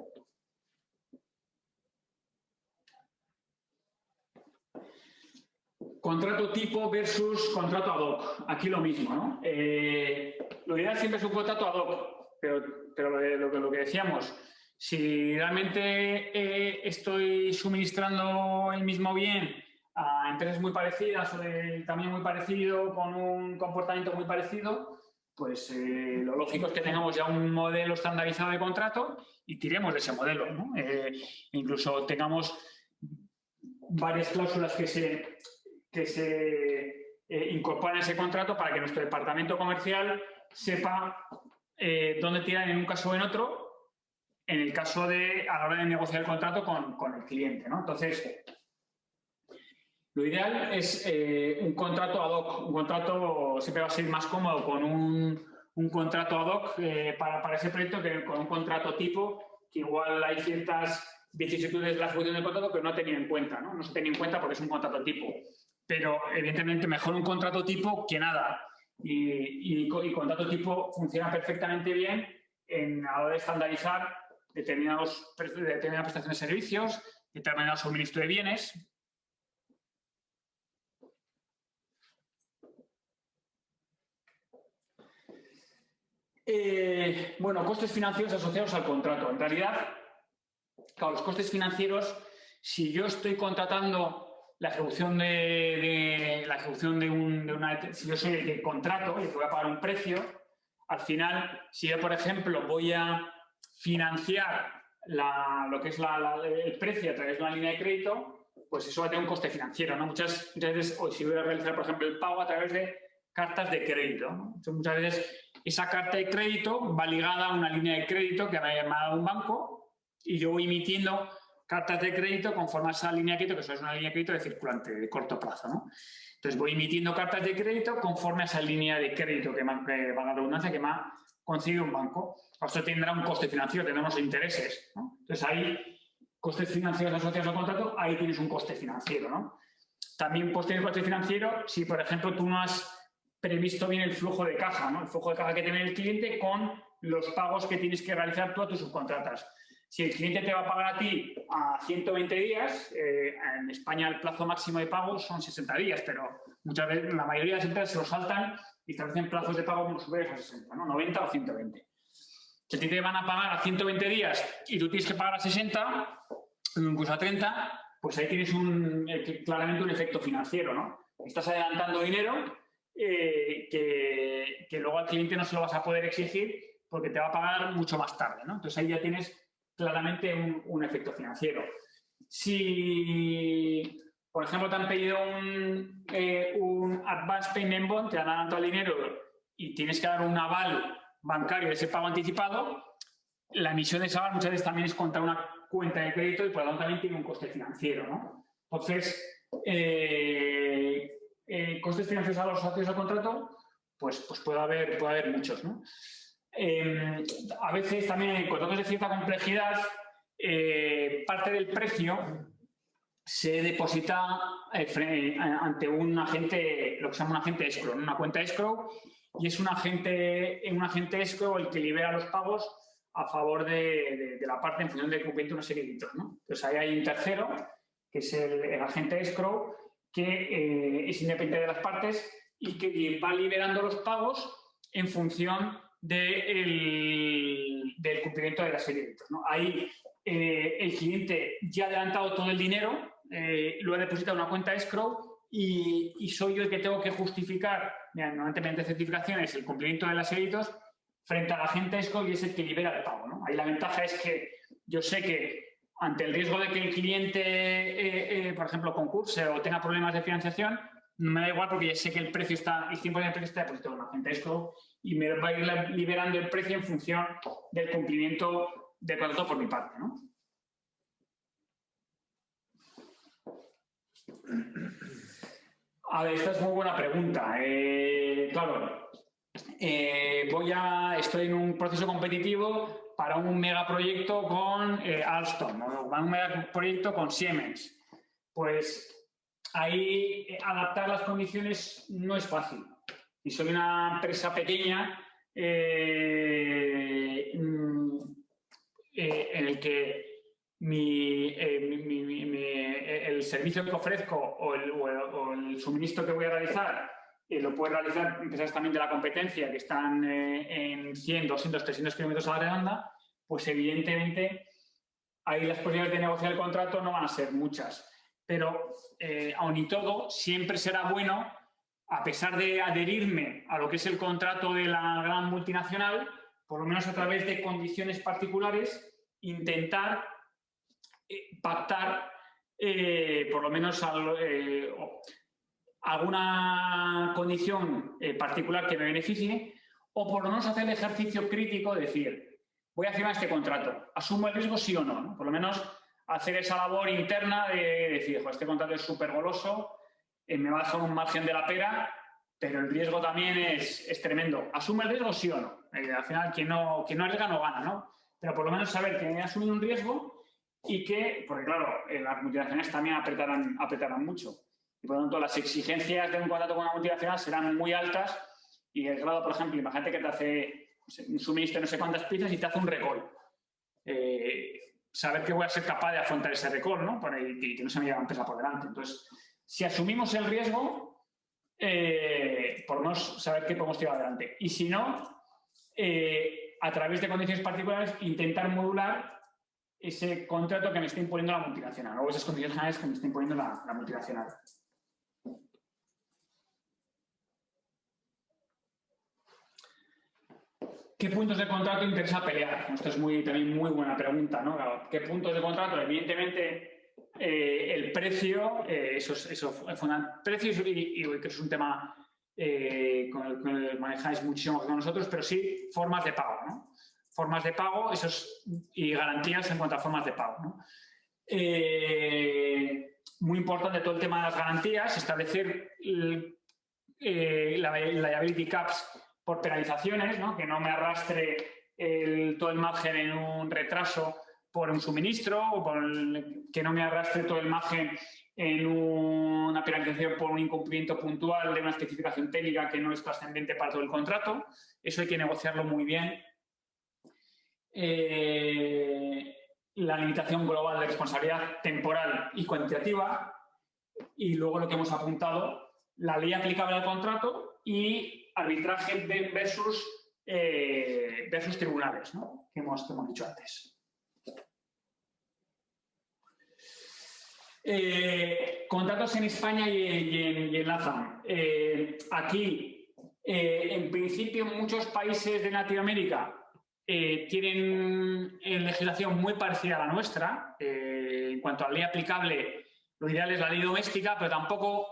Contrato tipo versus contrato ad hoc. Aquí lo mismo, ¿no? Lo ideal siempre es un contrato ad hoc, pero lo que decíamos, si realmente estoy suministrando el mismo bien a empresas muy parecidas o de tamaño muy parecido, con un comportamiento muy parecido, pues lo lógico es que tengamos ya un modelo estandarizado de contrato y tiremos de ese modelo, ¿no? Incluso tengamos varias cláusulas que se incorporan a ese contrato para que nuestro departamento comercial sepa dónde tirar en un caso o en otro, en el caso de a la hora de negociar el contrato con el cliente, ¿no? Entonces, lo ideal es un contrato ad hoc. Un contrato siempre va a ser más cómodo con un contrato ad hoc para ese proyecto que con un contrato tipo, que igual hay ciertas vicisitudes de la ejecución del contrato que no tenía en cuenta, ¿no? No se tenía en cuenta porque es un contrato tipo. Pero, evidentemente, mejor un contrato tipo que nada. Y contrato tipo funciona perfectamente bien a la hora de estandarizar determinadas prestaciones de servicios, determinado suministro de bienes. Bueno, costes financieros asociados al contrato. En realidad, claro, los costes financieros, si yo estoy contratando la ejecución si yo soy el que contrato y que voy a pagar un precio, al final, si yo, por ejemplo, voy a financiar lo que es el precio a través de una línea de crédito, pues eso va a tener un coste financiero, ¿no? Muchas veces, o si voy a realizar, por ejemplo, el pago a través de cartas de crédito, ¿no? Entonces, muchas veces esa carta de crédito va ligada a una línea de crédito que me ha dado un banco y yo voy emitiendo cartas de crédito conforme a esa línea de crédito, que eso es una línea de crédito de circulante, de corto plazo, ¿no? Entonces voy emitiendo cartas de crédito conforme a esa línea de crédito que valga la redundancia, que me ha conseguido un banco. Esto tendrá un coste financiero, tendremos intereses, ¿no? Entonces ahí, costes financieros asociados al contrato, ahí tienes un coste financiero, ¿no? También puedes tener coste financiero si, por ejemplo, tú no has previsto bien el flujo de caja, ¿no? El flujo de caja que tiene el cliente con los pagos que tienes que realizar tú a tus subcontratas. Si el cliente te va a pagar a ti a 120 días, en España el plazo máximo de pago son 60 días, pero muchas veces la mayoría de las empresas se lo saltan y establecen plazos de pago muy superiores a 60, ¿no? 90 o 120. Si a ti te van a pagar a 120 días y tú tienes que pagar a 60, incluso a 30, pues ahí tienes claramente un efecto financiero, ¿no? Estás adelantando dinero que luego al cliente no se lo vas a poder exigir porque te va a pagar mucho más tarde, ¿no? Entonces ahí ya tienes claramente un efecto financiero. Si, por ejemplo, te han pedido un advance payment bond, te han adelantado el dinero y tienes que dar un aval bancario de ese pago anticipado, la emisión de ese aval muchas veces también es contra una cuenta de crédito y por lo tanto también tiene un coste financiero, ¿no? Entonces, costes financieros asociados al contrato, pues puede haber muchos, ¿no? A veces también en contratos de cierta complejidad, parte del precio se deposita ante un agente, lo que se llama un agente escrow, una cuenta escrow, y es un agente escrow el que libera los pagos a favor de la parte en función del cumplimiento de una serie de hitos, ¿no? Entonces ahí hay un tercero, que es el agente escrow, que es independiente de las partes y que va liberando los pagos en función del cumplimiento de la serie de hitos, ¿no? Ahí el cliente ya ha adelantado todo el dinero, lo ha depositado en una cuenta escrow y soy yo el que tengo que justificar, normalmente mediante certificaciones, el cumplimiento de la serie de hitos frente al agente escrow y es el que libera el pago, ¿no? Ahí la ventaja es que yo sé que ante el riesgo de que el cliente, por ejemplo, concurse o tenga problemas de financiación, no me da igual porque ya sé que el 100% del precio está depositado en un agente escrow y me va a ir liberando el precio en función del cumplimiento del contrato por mi parte, ¿no? A ver, esta es muy buena pregunta. Claro, estoy en un proceso competitivo para un megaproyecto con Alstom o para un megaproyecto con Siemens. Pues ahí adaptar las condiciones no es fácil. Y soy una empresa pequeña en el que el servicio que ofrezco o el suministro que voy a realizar lo puede realizar empresas también de la competencia que están en 100, 200, 300 kilómetros a la redonda, pues evidentemente ahí las posibilidades de negociar el contrato no van a ser muchas. Pero aun y todo, siempre será bueno, a pesar de adherirme a lo que es el contrato de la gran multinacional, por lo menos a través de condiciones particulares, intentar pactar por lo menos alguna condición particular que me beneficie o por lo menos hacer el ejercicio crítico de decir, voy a firmar este contrato, ¿asumo el riesgo sí o no? ¿No? Por lo menos hacer esa labor interna de decir, este contrato es súper goloso, me va a dejar un margen de la pera, pero el riesgo también es tremendo. ¿Asume el riesgo sí o no? Al final, quien no arriesga no gana, ¿no? Pero por lo menos saber que he asumido un riesgo y que, porque claro, las multinacionales también apretarán mucho. Y por lo tanto, las exigencias de un contrato con una multinacional serán muy altas y el grado, por ejemplo, imagínate que te hace un suministro de no sé cuántas piezas y te hace un recall. Saber que voy a ser capaz de afrontar ese recall, ¿no? Y que no se me lleve la empresa por delante. Entonces, si asumimos el riesgo, por lo menos saber que podemos tirar adelante. Y si no, a través de condiciones particulares, intentar modular ese contrato que me está imponiendo la multinacional o esas condiciones generales que me está imponiendo la multinacional. ¿Qué puntos de contrato interesa pelear? Esto es también muy buena pregunta, ¿no? ¿Qué puntos de contrato? Evidentemente, el precio, precios y que es un tema con el que manejáis muchísimo con nosotros, pero sí formas de pago, ¿no? Formas de pago y garantías en cuanto a formas de pago, ¿no? Muy importante todo el tema de las garantías, establecer la liability caps por penalizaciones, ¿no? Que no me arrastre todo el margen en un retraso por un suministro o que no me arrastre todo el margen en una penalización por un incumplimiento puntual de una especificación técnica que no es trascendente para todo el contrato. Eso hay que negociarlo muy bien. La limitación global de responsabilidad temporal y cuantitativa y luego lo que hemos apuntado, la ley aplicable al contrato y arbitraje versus tribunales, ¿no? que hemos dicho antes. Contratos en España y en LATAM. Aquí, en principio, muchos países de Latinoamérica tienen legislación muy parecida a la nuestra. En cuanto a la ley aplicable, lo ideal es la ley doméstica, pero tampoco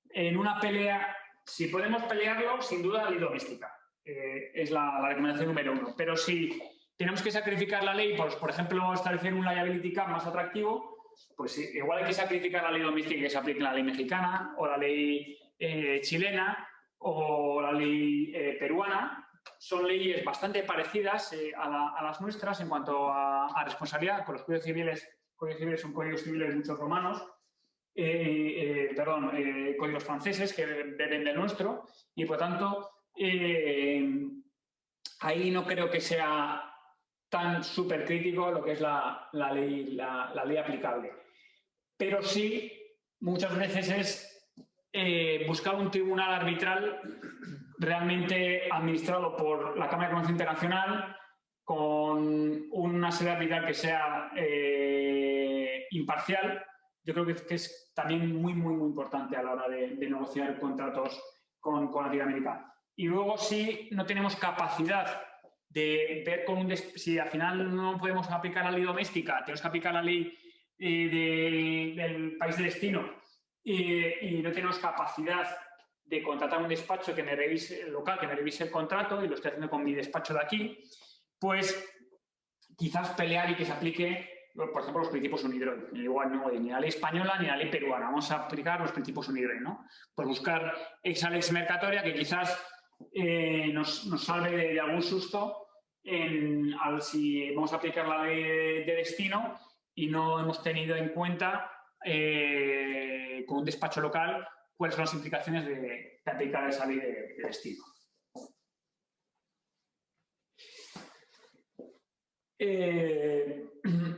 en una pelea, si podemos pelearlo, sin duda la ley doméstica. Es la recomendación número 1. Pero si tenemos que sacrificar la ley, pues, por ejemplo, establecer un liability cap más atractivo, pues igual hay que sacrificar la ley doméstica y que se aplique la ley mexicana o la ley chilena o la ley peruana. Son leyes bastante parecidas a las nuestras en cuanto a responsabilidad, con los códigos civiles son códigos civiles muchos romanos, códigos franceses que beben del nuestro y, por tanto, ahí no creo que sea tan súper crítico lo que es la ley aplicable. Pero sí, muchas veces es buscar un tribunal arbitral realmente administrado por la Cámara de Comercio Internacional con una sede arbitral que sea imparcial. Yo creo que es también muy importante a la hora de negociar contratos con Latinoamérica. Y luego, si no tenemos capacidad de ver si al final no podemos aplicar la ley doméstica, tenemos que aplicar la ley del país de destino y no tenemos capacidad de contratar un despacho que me revise el contrato, y lo estoy haciendo con mi despacho de aquí, pues quizás pelear y que se aplique, por ejemplo, los principios UNIDROIT. Igual no ni la ley española ni la ley peruana. Vamos a aplicar los principios UNIDROIT, ¿no? Pues buscar esa lex mercatoria que quizás nos salve de algún susto si vamos a aplicar la ley de destino y no hemos tenido en cuenta con un despacho local cuáles son las implicaciones de aplicar esa ley de destino.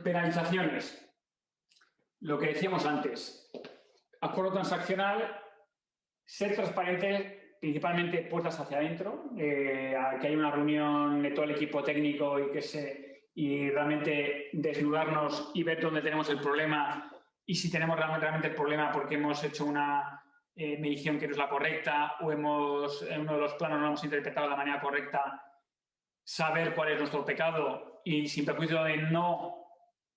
Penalizaciones. Lo que decíamos antes. Acuerdo transaccional, ser transparente, principalmente puertas hacia adentro, que haya una reunión de todo el equipo técnico y realmente desnudarnos y ver dónde tenemos el problema y si tenemos realmente el problema porque hemos hecho una medición que no es la correcta o en uno de los planos no hemos interpretado de la manera correcta, saber cuál es nuestro pecado y, sin perjuicio de no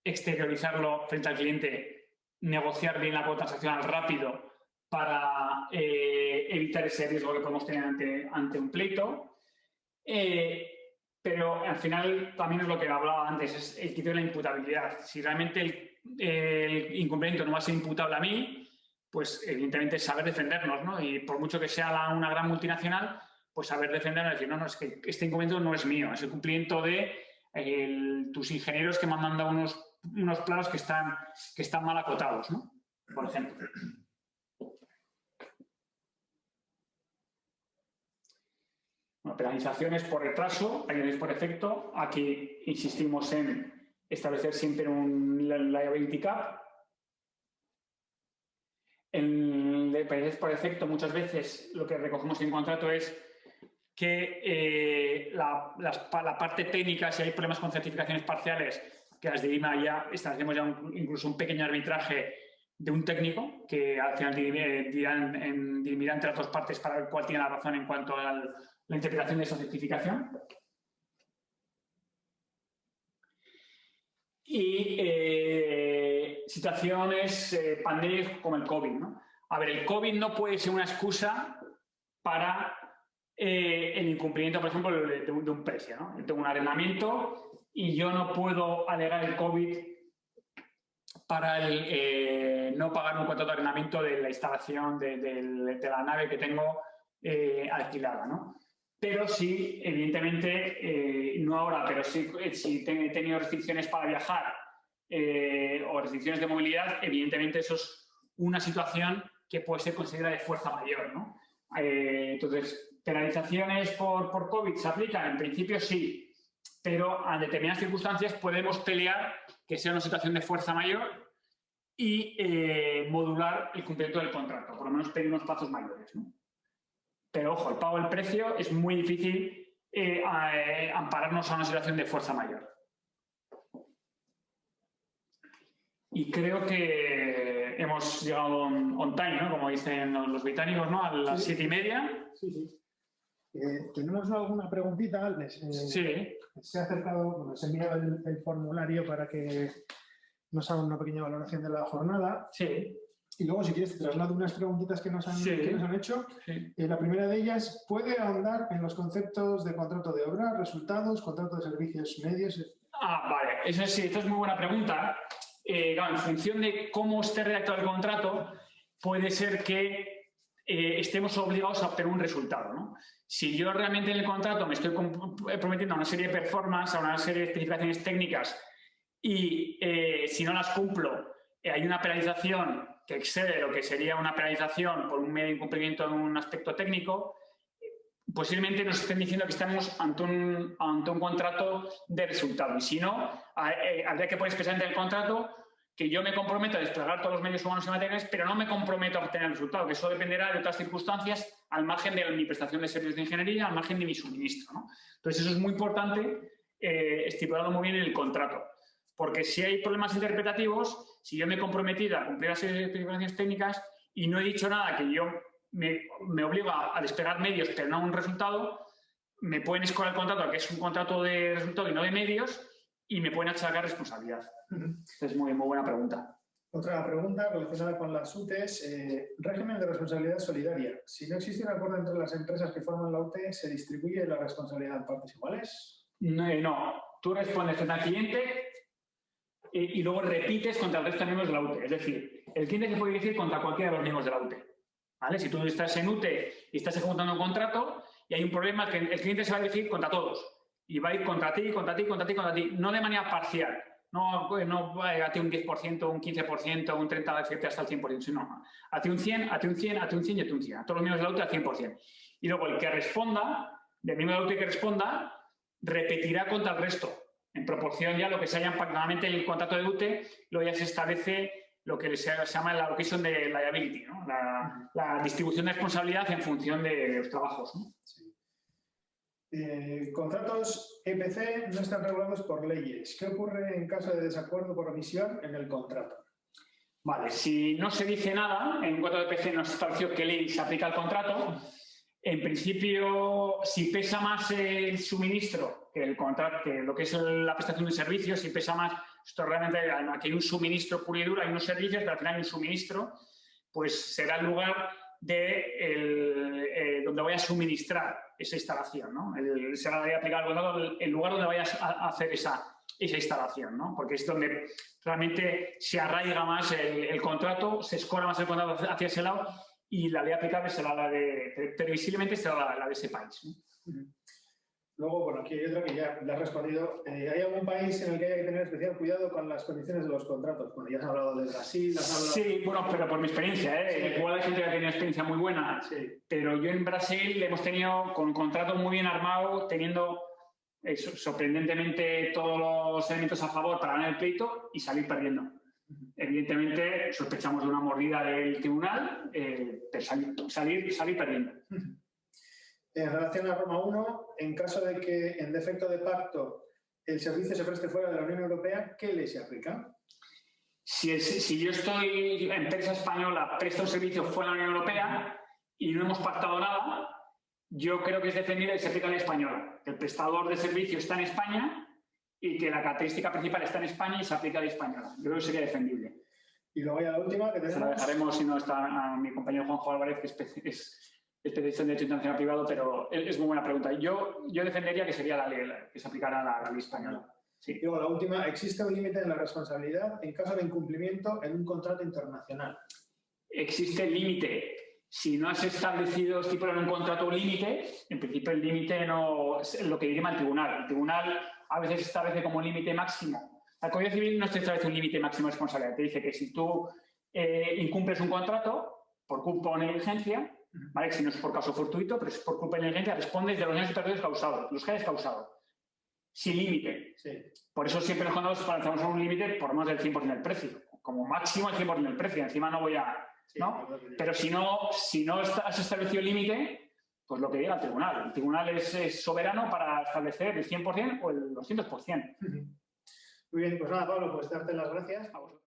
exteriorizarlo frente al cliente, negociar bien la cuota transaccional rápido para evitar ese riesgo que podemos tener ante un pleito. Pero al final también es lo que hablaba antes, es el criterio de la imputabilidad. Si realmente el incumplimiento no va a ser imputable a mí, pues evidentemente saber defendernos, ¿no? Y por mucho que sea una gran multinacional, pues saber defendernos y decir, no, es que este incumplimiento no es mío, es el cumplimiento de tus ingenieros que me han mandado unos planos que están mal acotados, ¿no? Por ejemplo. Bueno, penalizaciones por retraso, penalizaciones por efecto. Aquí insistimos en establecer siempre un liability cap. En penalizaciones por efecto, muchas veces lo que recogemos en contrato es que la parte técnica, si hay problemas con certificaciones parciales, que las dirima ya, establecemos ya incluso un pequeño arbitraje de un técnico que al final dirimirá entre las dos partes para ver cuál tiene la razón en cuanto a la interpretación de esa certificación. Y situaciones pandémicas como el COVID, ¿no? A ver, el COVID no puede ser una excusa para el incumplimiento, por ejemplo, de un precio, ¿no? Yo tengo un arrendamiento y yo no puedo alegar el COVID para no pagar un contrato de arrendamiento de la instalación de la nave que tengo alquilada, ¿no? Pero sí, evidentemente, no ahora, pero sí, si he tenido restricciones para viajar o restricciones de movilidad, evidentemente eso es una situación que puede ser considerada de fuerza mayor, ¿no? Entonces, ¿penalizaciones por COVID se aplican? En principio sí, pero a determinadas circunstancias podemos pelear que sea una situación de fuerza mayor y modular el cumplimiento del contrato, por lo menos pedir unos plazos mayores, ¿no? Pero, ojo, el pago del precio es muy difícil ampararnos a una situación de fuerza mayor. Y creo que hemos llegado on time, ¿no? Como dicen los británicos, ¿no? A las 7:30. Sí. Tenemos alguna preguntita. Sí. Se ha acercado, bueno, se ha enviado el formulario para que nos hagan una pequeña valoración de la jornada. Sí. Y luego, si quieres, te traslado unas preguntitas que nos han hecho. Sí. La primera de ellas, ¿puede ahondar en los conceptos de contrato de obra, resultados, contrato de servicios medios? Vale. Esta es muy buena pregunta. Claro, en función de cómo esté redactado el contrato, puede ser que estemos obligados a obtener un resultado, ¿no? Si yo realmente en el contrato me estoy comprometiendo a una serie de performance, a una serie de especificaciones técnicas y si no las cumplo, hay una penalización que excede lo que sería una penalización por un medio incumplimiento en un aspecto técnico, posiblemente nos estén diciendo que estamos ante un contrato de resultado. Y si no, habría que poner expresamente en el contrato que yo me comprometo a desplegar todos los medios humanos y materiales, pero no me comprometo a obtener el resultado, que eso dependerá de otras circunstancias al margen de mi prestación de servicios de ingeniería, al margen de mi suministro, ¿no? Entonces, eso es muy importante estipularlo muy bien en el contrato. Porque si hay problemas interpretativos, si yo me he comprometido a cumplir las especificaciones técnicas y no he dicho nada que yo me obliga a desplegar medios pero no un resultado, me pueden escoger el contrato, que es un contrato de resultado y no de medios, y me pueden achacar responsabilidad. Es muy buena pregunta. Otra pregunta relacionada con las UTEs. Régimen de responsabilidad solidaria. Si no existe un acuerdo entre las empresas que forman la UTE, ¿se distribuye la responsabilidad en partes iguales? No. Tú respondes frente al cliente y luego repites contra el resto de miembros de la UTE. Es decir, el cliente se puede decir contra cualquiera de los miembros de la UTE. ¿Vale? Si tú estás en UTE y estás ejecutando un contrato y hay un problema, que el cliente se va a decir contra todos. Y va a ir contra ti, contra ti, contra ti, contra ti. No de manera parcial. No a ti un 10%, un 15%, un 30%, hasta el 100%, sino a ti un 100, a ti un 100, a ti un 100 y a ti un 100. A todos los miembros de la UTE al 100%. Y luego el que responda, del miembro de la UTE que responda, repetirá contra el resto. En proporción ya lo que se haya pactadamente en el contrato de UTE, luego ya se establece lo que se llama la allocation de liability, ¿no? La distribución de responsabilidad en función de los trabajos, ¿no? Sí. Contratos EPC no están regulados por leyes. ¿Qué ocurre en caso de desacuerdo por omisión en el contrato? Vale, si no se dice nada, en un contrato de EPC no se estableció qué ley se aplica al contrato. En principio, si pesa más el suministro que el contrato, que lo que es la prestación de servicios, si pesa más, esto realmente aquí hay un suministro puro y duro, hay unos servicios, pero al final hay un suministro, pues será el lugar de donde voy a suministrar esa instalación, ¿no? Será la ley aplicable al contrato el lugar donde vayas a hacer esa instalación, ¿no? Porque es donde realmente se arraiga más el contrato, se escora más el contrato hacia ese lado y la ley aplicable será la previsiblemente será la de ese país, ¿no? Luego, bueno, aquí hay otra que ya le has respondido. ¿Hay algún país en el que haya que tener especial cuidado con las condiciones de los contratos? Bueno, ya has hablado de Brasil, Sí, bueno, pero por mi experiencia, ¿eh? Sí. Igual hay gente que ha tenido una experiencia muy buena, sí. Pero yo en Brasil hemos tenido con un contrato muy bien armado, teniendo sorprendentemente todos los elementos a favor para ganar el pleito y salir perdiendo. Evidentemente, sospechamos de una mordida del tribunal, pero salir perdiendo. En relación a Roma 1, en caso de que en defecto de pacto el servicio se preste fuera de la Unión Europea, ¿qué ley se aplica? Si yo estoy, empresa española, presto un servicio fuera de la Unión Europea y no hemos pactado nada, yo creo que es defendible que se aplique la ley española. El prestador de servicio está en España y que la característica principal está en España y se aplica la ley española. Yo creo que sería defendible. Y luego ya la última que tenemos. Se la dejaremos si no está a mi compañero Juanjo Álvarez, que es especialista en Derecho Internacional Privado, pero es muy buena pregunta. Yo defendería que sería la ley, que se aplicara la ley española. Sí. Y luego la última, ¿existe un límite en la responsabilidad en caso de incumplimiento en un contrato internacional? Existe límite. Si no has establecido en un contrato un límite, en principio el límite no es lo que dirima el tribunal. El tribunal a veces establece como límite máximo. El Código Civil no te establece un límite máximo de responsabilidad. Te dice que si tú incumples un contrato por culpa o negligencia, ¿vale? Si no es por caso fortuito, pero es por culpa de negligencia, respondes de los daños y perjuicios causados, los que hayas causado. Sin límite. Sí. Por eso siempre los contratos establecemos un límite por más del 100% del precio. Como máximo el 100% del precio. Encima no voy a... ¿no? Pero si no has establecido el límite, pues lo que diga el tribunal. El tribunal es soberano para establecer el 100% o el 200%. Muy bien, pues nada, Pablo, pues darte las gracias. A vosotros.